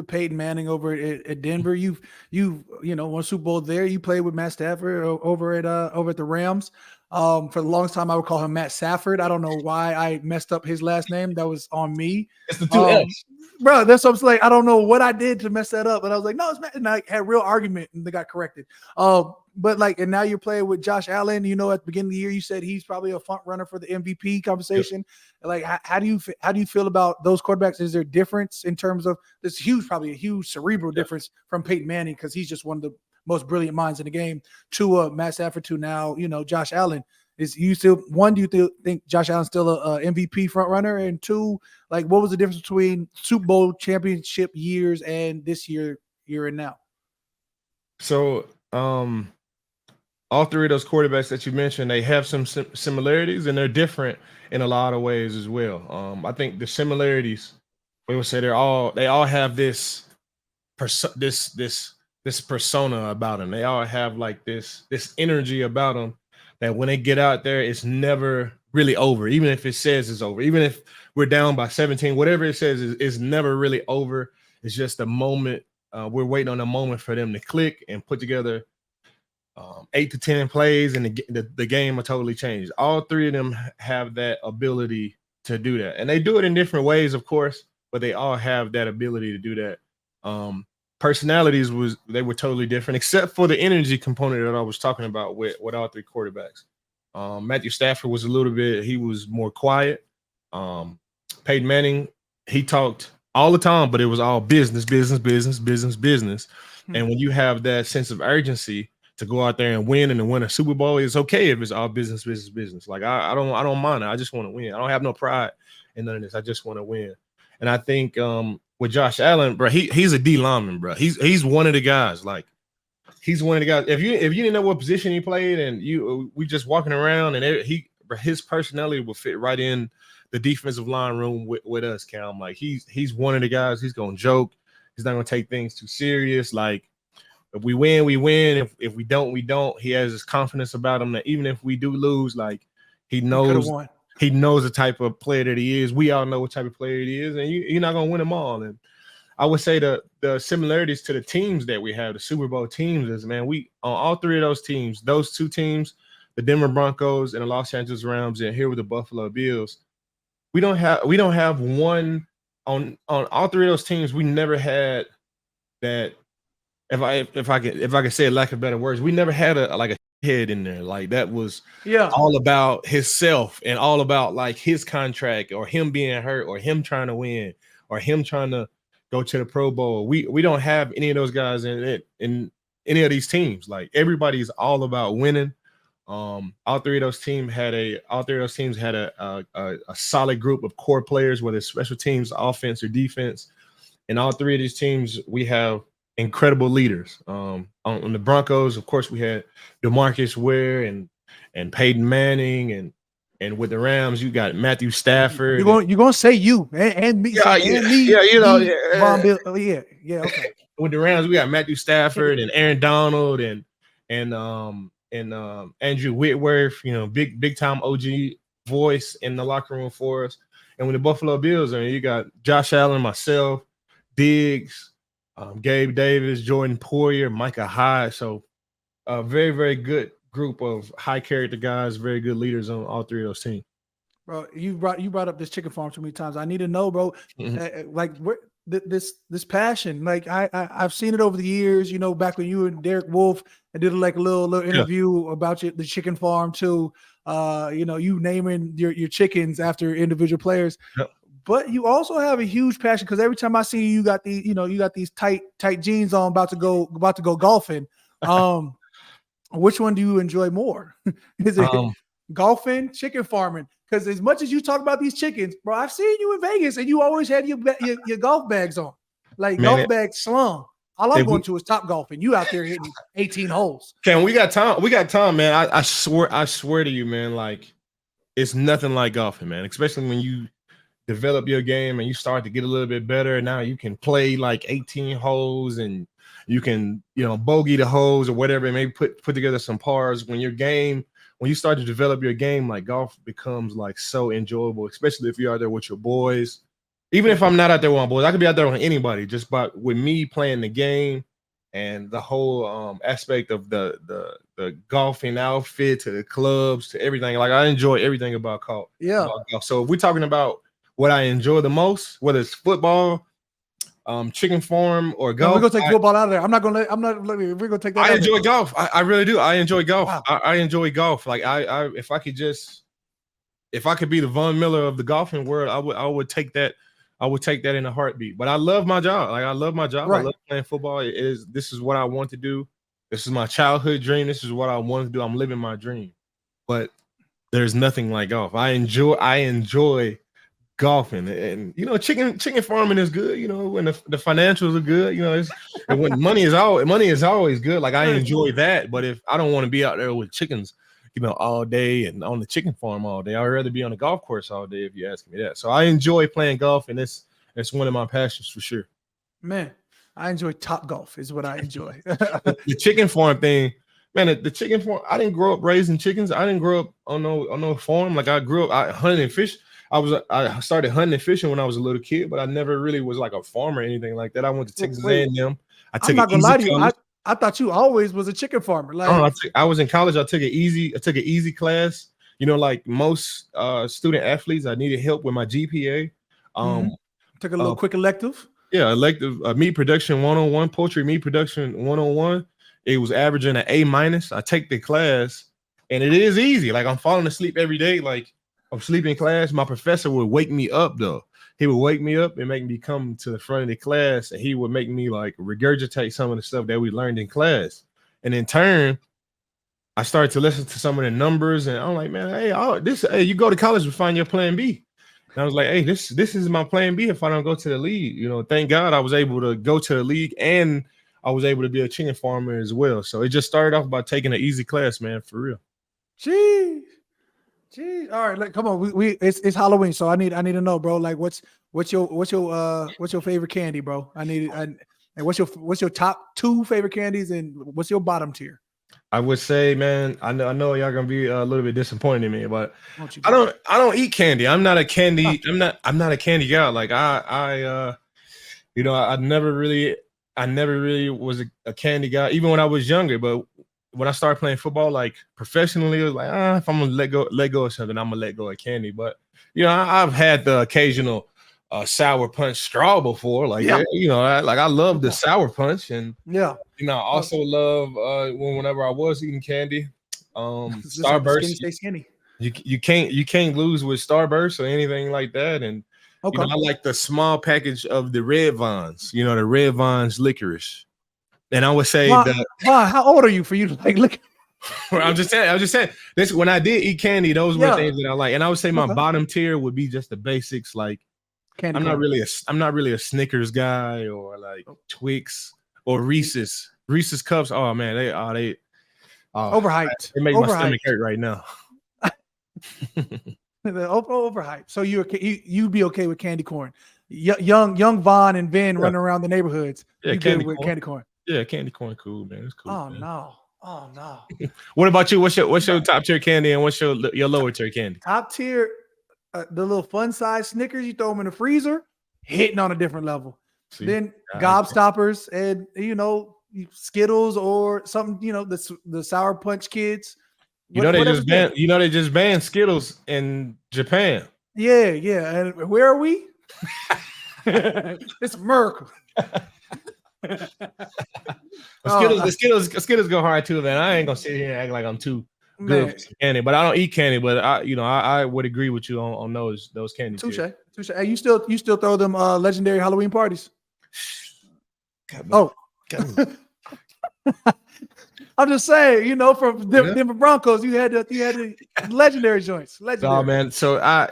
Peyton Manning over at Denver. You've won Super Bowl there. You played with Matt Stafford over at the Rams. For the longest time, I would call him Matt Safford. I don't know why I messed up his last name. That was on me. It's the 2 F's. Bro, that's what I'm like. I don't know what I did to mess that up. And I was like, no, it's Matt. And I had a real argument and they got corrected. But like, and now you're playing with Josh Allen. At the beginning of the year, you said he's probably a front runner for the MVP conversation. Yep. Like, how do you feel about those quarterbacks? Is there a difference in terms of this probably a huge cerebral difference from Peyton Manning because he's just one of the most brilliant minds in the game to Matt Stafford to now Josh Allen? Do you think Josh Allen's still a MVP front runner? And 2, like, what was the difference between Super Bowl championship years and this year and now? So, all 3 of those quarterbacks that you mentioned, they have some similarities and they're different in a lot of ways as well. I think the similarities, we would say they all have this this persona about them. They all have like this energy about them that when they get out there, it's never really over. Even if it says it's over, even if we're down by 17, whatever it says is never really over. It's just a moment. We're waiting on a moment for them to click and put together 8 to 10 plays, and the game will totally change. All three of them have that ability to do that, and they do it in different ways, of course, but they all have that ability to do that. Personalities they were totally different, except for the energy component that I was talking about with all three quarterbacks. Matthew Stafford was he was more quiet. Peyton Manning, he talked all the time, but it was all business. And when you have that sense of urgency to go out there and win a Super Bowl, it's okay if it's all business. Like I don't mind it. I just want to win. I don't have no pride in none of this. I just want to win. And I think with Josh Allen, bro, he's a D lineman, bro. He's one of the guys. Like he's one of the guys. If you didn't know what position he played, and we just walking around, and his personality will fit right in the defensive line room with us, Cam. Like he's one of the guys. He's gonna joke. He's not gonna take things too serious. Like if we win, we win. If we don't, we don't. He has this confidence about him that even if we do lose, like he knows the type of player that he is. We all know what type of player he is, and you're not gonna win them all. And I would say the similarities to the teams that we have, the Super Bowl teams, is we on all three of those teams, those two teams, the Denver Broncos and the Los Angeles Rams, and here with the Buffalo Bills. We don't have one on all three of those teams. We never had that. If I could say it lack of better words, we never had a head in there. Like that was all about himself and all about like his contract or him being hurt or him trying to win or him trying to go to the Pro Bowl. We don't have any of those guys in any of these teams. Like everybody's all about winning. All three of those teams had a solid group of core players, whether it's special teams, offense, or defense. And all three of these teams, we have incredible leaders. On the Broncos, of course, we had DeMarcus Ware and Peyton Manning, and with the Rams, you got Matthew Stafford. You're gonna say you and me, okay. With the Rams, we got Matthew Stafford and Aaron Donald and Andrew Whitworth, big time OG voice in the locker room for us. And with the Buffalo Bills, you got Josh Allen, myself, Diggs, Gabe Davis, Jordan Poyer, Micah Hyde. So a very, very good group of high character guys, very good leaders on all three of those teams. Bro, you brought up this chicken farm too many times. I need to know, bro, like where this passion. Like I've seen it over the years, back when you and Derek Wolf and did like a little interview about the chicken farm too. You naming your chickens after individual players. Yep. But you also have a huge passion because every time I see you got these tight jeans on, about to go golfing. Which one do you enjoy more? Is it golfing, chicken farming? Because as much as you talk about these chickens, bro, I've seen you in Vegas and you always had your golf bags on, like golf bags slung. All I'm going to is Top Golf, and you out there hitting 18 holes. We got time, man. I swear to you, man. Like it's nothing like golfing, man. Especially when you develop your game and you start to get a little bit better. Now you can play like 18 holes and you can, bogey the holes or whatever, and maybe put together some pars. When you start to develop your game, like golf becomes like so enjoyable, especially if you're out there with your boys. Even if I'm not out there with my boys, I could be out there with anybody. Just with me playing the game and the whole aspect of the golfing outfit to the clubs to everything. Like I enjoy everything about golf. Yeah. So if we're talking about what I enjoy the most, whether it's football, chicken farm, or golf, we're gonna take football out of there. We're gonna take that. I enjoy golf. I really do. I enjoy golf. Wow. I enjoy golf. Like if I could be the Von Miller of the golfing world, I would take that. I would take that in a heartbeat. But I love my job. Like I love my job. Right. I love playing football. This is what I want to do. This is my childhood dream. This is what I want to do. I'm living my dream. But there's nothing like golf. I enjoy golfing, and chicken farming is good. When the financials are good, and when money is always good. Like I enjoy that. But if I don't want to be out there with chickens, all day and on the chicken farm all day, I'd rather be on the golf course all day, if you ask me that. So I enjoy playing golf, and it's one of my passions for sure. Man, I enjoy Top Golf is what I enjoy. The chicken farm thing, man. The chicken farm. I didn't grow up raising chickens. I didn't grow up on no farm. Like I grew up, I hunted and fished. I started hunting and fishing when I was a little kid, but I never really was like a farmer or anything like that. I went to Texas A&M. I took I'm not it gonna easy lie to you. college. I thought you always was a chicken farmer. Like I was in college. I took an easy class. You know, like most student athletes, I needed help with my GPA. Took a little quick elective. Yeah, elective meat production 101, poultry meat production 101. It was averaging an A-. I take the class, and it is easy. Like I'm falling asleep every day. Like I'm sleeping in class. My professor would wake me up though. He would wake me up and make me come to the front of the class, and he would make me like regurgitate some of the stuff that we learned in class. And in turn, I started to listen to some of the numbers, and I'm like, man, hey, you go to college to find your plan B. And I was like, hey, this is my plan B if I don't go to the league. You know, thank God I was able to go to the league, and I was able to be a chicken farmer as well. So it just started off by taking an easy class, man, for real. Jeez. All right, come on. It's Halloween, so I need to know, bro. Like, what's your favorite candy, bro? And what's your top 2 favorite candies, and what's your bottom tier? I would say, man, I know y'all gonna be a little bit disappointed in me, but I don't eat candy. I'm not a candy. I'm not a candy guy. Like I never really was a candy guy, even when I was younger. But when I started playing football, like professionally, it was like, if I'm gonna let go of something, I'm gonna let go of candy. But I've had the occasional sour punch straw before. Like I love the sour punch, and I also love whenever I was eating candy, Starburst. Stay skinny. You can't lose with Starburst or anything like that. And I like the small package of the Red Vines. The Red Vines licorice. And I would say that. How old are you for you to like look? I'm just saying. This when I did eat candy, those were things that I like. And I would say my bottom tier would be just the basics. Like candy. I'm not really a Snickers guy, or like Twix or Reese's. Reese's cups. Oh man, they overhyped. They make my stomach hurt right now. Overhyped. So you'd be okay with candy corn. Young Vaughn and Vin running around the neighborhoods. Yeah, candy corn. Yeah, candy corn cool, man. It's cool. Oh man. no. What about you? What's your top tier candy, and what's your lower tier candy? Top tier, the little fun size Snickers, you throw them in the freezer, hitting on a different level. See, then Gobstoppers and Skittles or something, the Sour Punch kids. They just banned Skittles in Japan. Yeah. And where are we? It's America. Skittles go hard too, man. I ain't gonna sit here and act like I'm too good for candy, but I don't eat candy. But I would agree with you on those candies. Touche. Hey, you still throw them legendary Halloween parties? I'm just saying, from Denver Broncos, you had the legendary joints. Legendary. Oh man, so I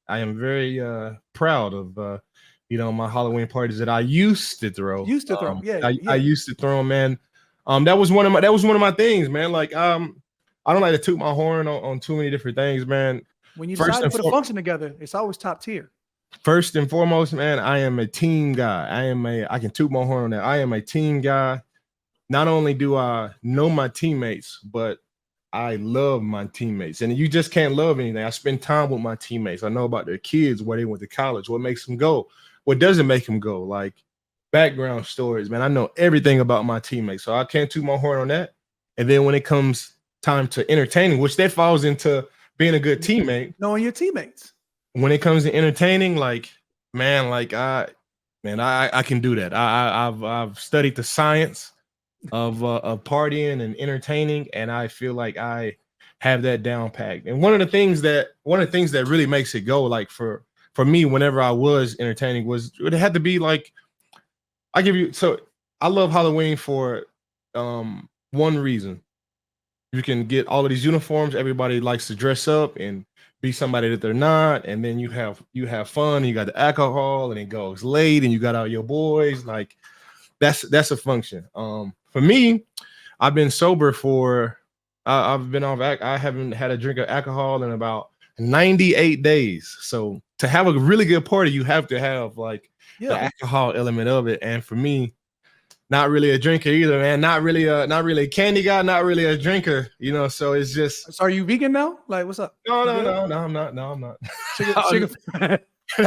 am very proud of my Halloween parties that I used to throw. I used to throw them, man. That was one of my things, man. Like I don't like to toot my horn on too many different things, man. When you decide to put a function together, it's always top tier. First and foremost, man, I am a team guy. I can toot my horn on that. I am a team guy. Not only do I know my teammates, but I love my teammates. And you just can't love anything. I spend time with my teammates. I know about their kids, where they went to college, what makes them go, what doesn't make them go, like background stories, man. I know everything about my teammates. So I can't toot my horn on that. And then when it comes time to entertaining, which that falls into being a good teammate. Knowing your teammates. When it comes to entertaining, I can do that. I've studied the science of partying and entertaining, and I feel like I have that down packed. And one of the things that really makes it go, like for me, whenever I was entertaining, was it had to be like I love Halloween for one reason. You can get all of these uniforms. Everybody likes to dress up and be somebody that they're not, and then you have fun. You got the alcohol, and it goes late, and you got all your boys. Like that's a function. For me, I've been sober for. I've been off. I haven't had a drink of alcohol in about 98 days. So to have a really good party, you have to have like the alcohol element of it. And for me, not really a drinker either, man. Not really a candy guy, not really a drinker, you know. So it's just. So are you vegan now? Like, what's up? No, I'm not. No, I'm not. No,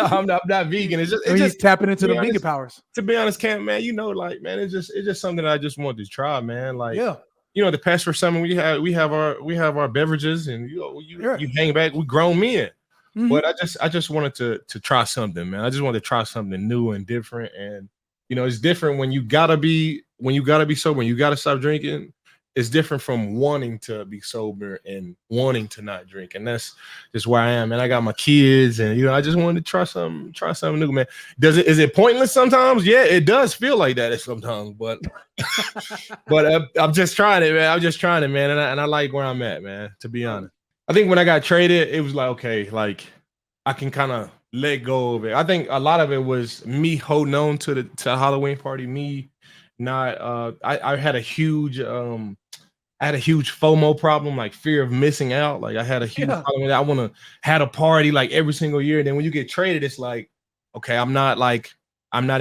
I'm not vegan. It's just he's tapping into the vegan powers. To be honest, Cam, man, you know, like, man, it's just something that I just wanted to try, man. Like, you know, the past for summer we have our beverages, and you hang back. We grown men, but I just wanted to try something, man. I just wanted to try something new and different, and you know, it's different when you gotta be sober, when you gotta stop drinking. It's different from wanting to be sober and wanting to not drink, and that's just where I am. And I got my kids, and you know, I just wanted to try something new, man. Is it pointless sometimes? Yeah, it does feel like that sometimes, but I'm just trying it, man. I'm just trying it, man, and I like where I'm at, man. To be honest, I think when I got traded, it was like, okay, like I can kind of let go of it. I think a lot of it was me holding on to the Halloween party, me not. I had a huge FOMO problem, like fear of missing out. Like I had a huge problem with that. I want to have a party like every single year. And then when you get traded, it's like, okay, I'm not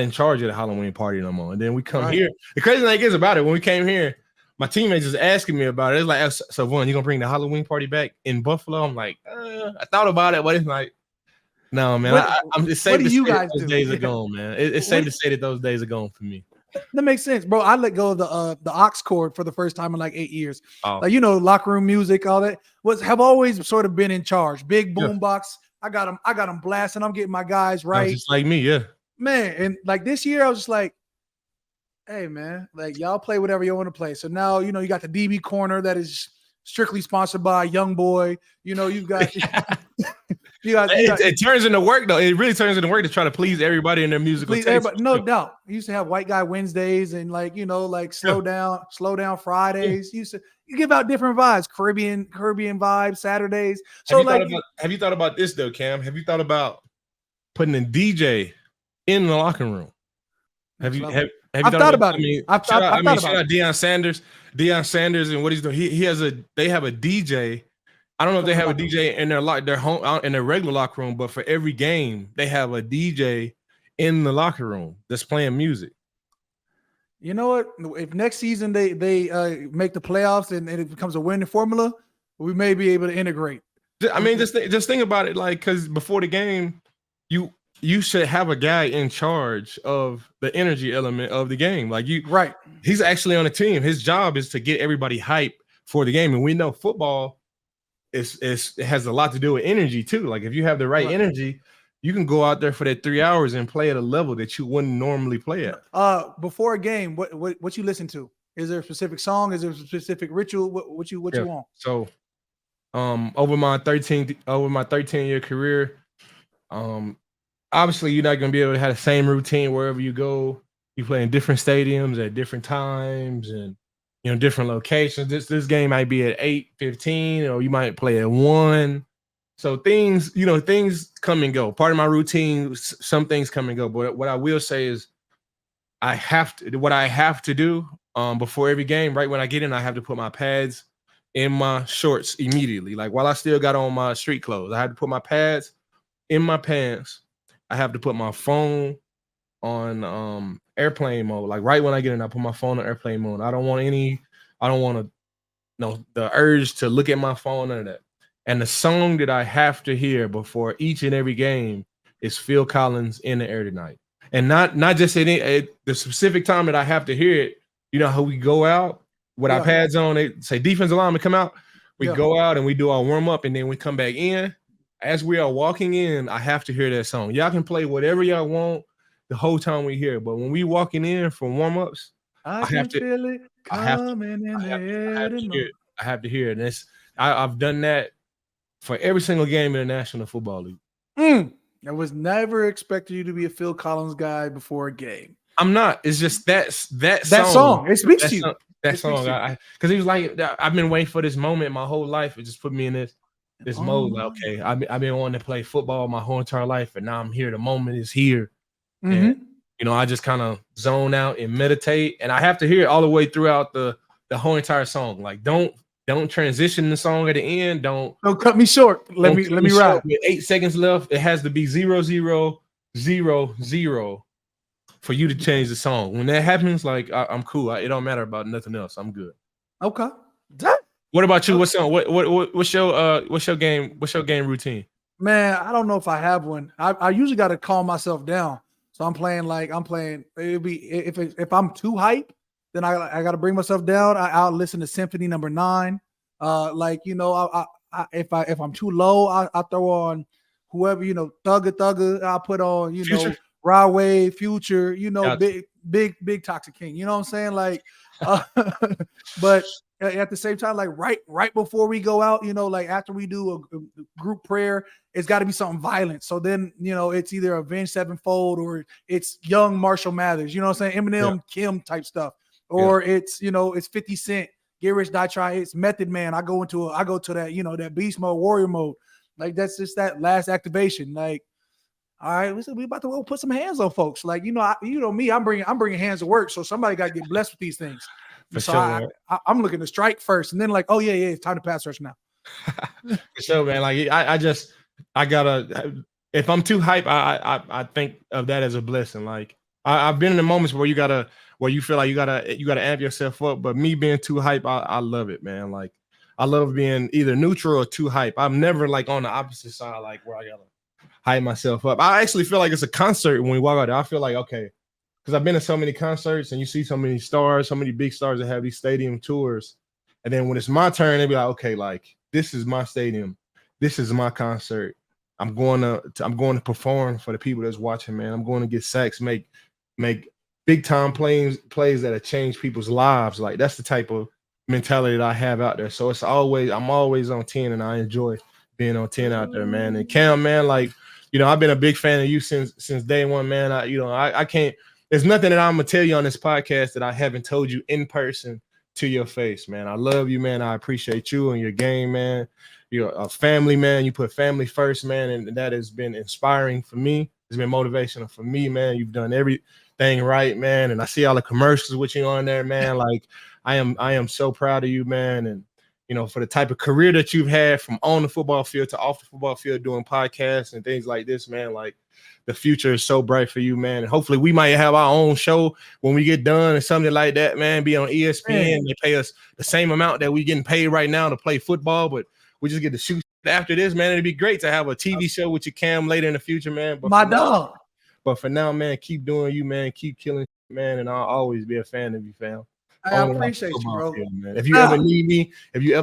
in charge of the Halloween party no more. And then we come here. The crazy thing is about it, when we came here, my teammates just asking me about it. It's like, so Vaughn, you gonna bring the Halloween party back in Buffalo? I'm like, I thought about it, but it's like, no, man. I'm just safe to say that those days are gone, man. It's safe to say that those days are gone for me. That makes sense, bro. I let go of the aux cord for the first time in like 8 years. Like, you know, locker room music, all that have always sort of been in charge. Big boom box. I got them blasting. I'm getting my guys right. Just like me, man. And like this year, I was just like, hey, man, like y'all play whatever you want to play. So now, you know, you got the DB corner that is strictly sponsored by Young Boy. You know, you've got. It turns into work though. It really turns into work to try to please everybody in their musical taste. No doubt. You used to have White Guy Wednesdays and like, you know, like slow down Fridays. You give out different vibes, Caribbean vibes, Saturdays. So have you thought about this though, Cam? Have you thought about putting a DJ in the locker room? Have you thought about it? Shout out Deion Sanders and what he's doing. They have a DJ. I don't know if they have a DJ in their home in their regular locker room, but for every game they have a DJ in the locker room that's playing music. You know what? If next season they make the playoffs and it becomes a winning formula, we may be able to integrate. I mean, just think about it, like, because before the game, you should have a guy in charge of the energy element of the game. Like he's actually on the team. His job is to get everybody hype for the game, and we know football. It has a lot to do with energy too. Like if you have the right energy, you can go out there for that 3 hours and play at a level that you wouldn't normally play at. Before a game, what you listen to? Is there a specific song? Is there a specific ritual? What you want? So, over my 13-year career, obviously you're not gonna be able to have the same routine wherever you go. You play in different stadiums at different times and. You know, different locations. This game might be at 8:15, or you might play at 1. So things come and go. Part of my routine, some things come and go. But what I will say is, I have to do before every game. Right when I get in, I have to put my pads in my shorts immediately. Like while I still got on my street clothes, I have to put my pads in my pants. I have to put my phone on airplane mode. Like right when I get in, I put my phone on airplane mode. I don't want the urge to look at my phone, none of that. And the song that I have to hear before each and every game is Phil Collins, In the Air Tonight. And not just at the specific time that I have to hear it. You know how we go out with our pads on, they say defensive lineman come out. We go out and we do our warm up, and then we come back in. As we are walking in, I have to hear that song. Y'all can play whatever y'all want the whole time we hear it, but when we walking in for warm-ups, I have to feel it coming in the air. I have to hear it. And I've done that for every single game in the National Football League. I was never expecting you to be a Phil Collins guy before a game. I'm not. It's just that song. It speaks to you. That song. Because he was like, I've been waiting for this moment my whole life. It just put me in this mode. Like, okay, I've been wanting to play football my whole entire life, and now I'm here. The moment is here. And you know, I just kind of zone out and meditate, and I have to hear it all the way throughout the whole entire song. Like, don't Don't transition the song at the end. Don't cut me short. Let me ride. With 8 seconds left, it has to be 0-0-0-0 for you to change the song. When that happens, like I'm cool. It don't matter about nothing else. I'm good. Okay. What about you? What's on? What's your game routine? Man, I don't know if I have one. I usually got to calm myself down. So I'm playing. It'll be if I'm too hype, then I got to bring myself down. I'll listen to Symphony Number 9. If I'm too low, I throw on whoever, Thugger. I'll put on, Future? Rod Wave, Future, Gotcha. big Toxic King. You know what I'm saying? Like, but at the same time, like right before we go out, like after we do a group prayer, it's got to be something violent. So then, it's either Avenged Sevenfold or it's young Marshall Mathers, you know what I'm saying? Eminem, Kim type stuff. Or it's 50 Cent, Get Rich, Die Trying. It's Method Man. I go to that, that beast mode, warrior mode. Like, that's just that last activation. Like, all right, we about to put some hands on folks. Like, me, I'm bringing hands to work. So somebody got to get blessed with these things. For so sure, I'm looking to strike first, and then like, oh yeah, it's time to pass rush now. For sure, man. Like I gotta. If I'm too hype, I think of that as a blessing. Like I've been in the moments where you feel like you gotta amp yourself up. But me being too hype, I love it, man. Like I love being either neutral or too hype. I'm never like on the opposite side, like where I gotta hype myself up. I actually feel like it's a concert when we walk out there. I feel like, okay, because I've been to so many concerts and you see so many stars, so many big stars that have these stadium tours. And then when it's my turn, they be like, okay, like this is my stadium. This is my concert. I'm going to perform for the people that's watching, man. I'm going to get sacks, make big time plays that have changed people's lives. Like that's the type of mentality that I have out there. So I'm always on 10, and I enjoy being on 10 out there, man. And Cam, man, like, I've been a big fan of you since day one, man. I can't, there's nothing that I'm gonna tell you on this podcast that I haven't told you in person to your face, man. I love you, man. I appreciate you and your game, man. You're a family, man. You put family first, man, and that has been inspiring for me. It's been motivational for me, man. You've done everything right, man. And I see all the commercials with you on there, man. Like I am so proud of you, man. And for the type of career that you've had from on the football field to off the football field, doing podcasts and things like this, man. Like the future is so bright for you, man. And hopefully we might have our own show when we get done or something like that, man. Be on ESPN. Man. They pay us the same amount that we getting paid right now to play football, but we just get to shoot after this, man. It'd be great to have a TV show with your Cam later in the future, man. But my dog. But for now, man, keep doing you, man. Keep killing, man. And I'll always be a fan of you, fam. I appreciate you, bro. Field, man. If you ever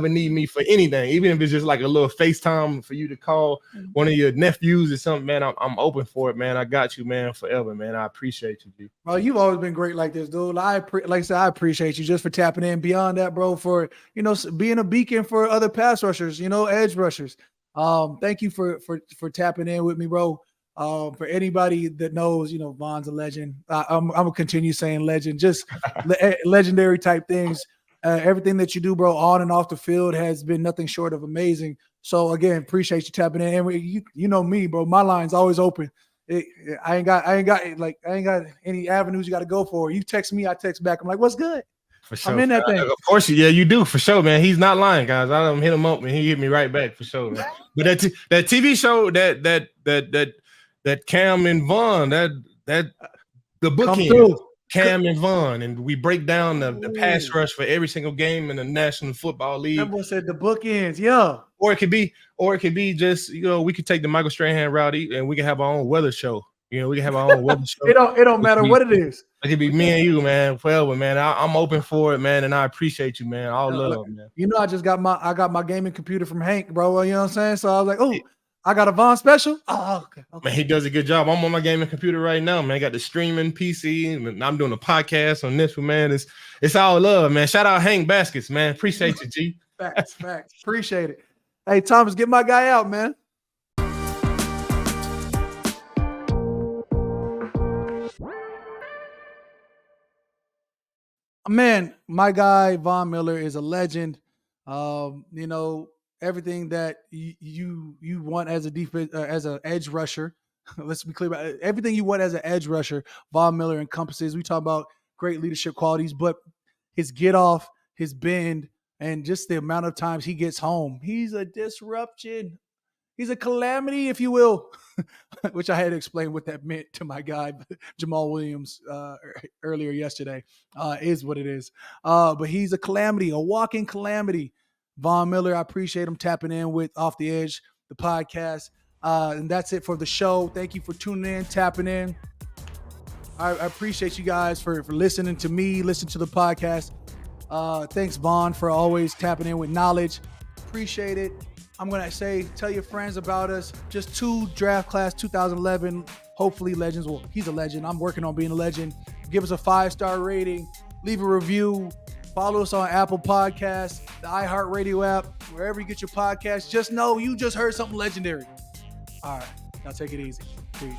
need me for anything, even if it's just like a little FaceTime for you to call one of your nephews or something, man, I'm open for it, man. I got you, man, forever, man. I appreciate you, G. Bro, you've always been great like this, dude. Like I said, I appreciate you just for tapping in. Beyond that, bro, for being a beacon for other pass rushers, edge rushers. Thank you for tapping in with me, bro. For anybody that knows, Von's a legend. I'm gonna continue saying legend, just legendary type things. Everything that you do, bro, on and off the field has been nothing short of amazing. So again, appreciate you tapping in. And you know me, bro. My line's always open. I ain't got any avenues you got to go for. You text me, I text back. I'm like, what's good? For sure. I'm in that thing. Of course, yeah, you do, for sure, man. He's not lying, guys. I hit him up and he hit me right back, for sure, man. But that TV show that Cam and Von, that the bookend, Cam and Von, and we break down the pass rush for every single game in the National Football League. Everyone said the bookends, yeah. Or it could be just, we could take the Michael Strahan route and we can have our own weather show. We can have our own weather show. It don't matter what it is. It could be me and you, man, forever, man. I'm open for it, man, and I appreciate you, man. All love, man. I just got my gaming computer from Hank, bro. You know what I'm saying? So I was like, oh, I got a Von special. Oh, okay. Man, he does a good job. I'm on my gaming computer right now, man. I got the streaming PC, and I'm doing a podcast on this one, man. It's all love, man. Shout out Hank Baskets, man. Appreciate you, G. Facts. Appreciate it. Hey, Thomas, get my guy out, man. Man, my guy Von Miller is a legend. Everything that you want as a defense, as an edge rusher. Let's be clear about it. Everything you want as an edge rusher, Von Miller encompasses. We talk about great leadership qualities, but his get off, his bend, And just the amount of times he gets home, he's a disruption. He's a calamity, if you will, which I had to explain what that meant to my guy, Jamal Williams, earlier yesterday, is what it is. But he's a calamity, a walking calamity. Von Miller, I appreciate him tapping in with Off the Edge, the podcast. And that's it for the show. Thank you for tuning in, tapping in. I appreciate you guys for listening to me, listen to the podcast. Thanks, Vaughn, for always tapping in with knowledge. Appreciate it. I'm going to say, tell your friends about us. Just 2 draft class 2011, hopefully legends. Well, he's a legend. I'm working on being a legend. Give us a 5-star rating. Leave a review. Follow us on Apple Podcasts, the iHeartRadio app, wherever you get your podcasts. Just know you just heard something legendary. All right. Now take it easy. Peace.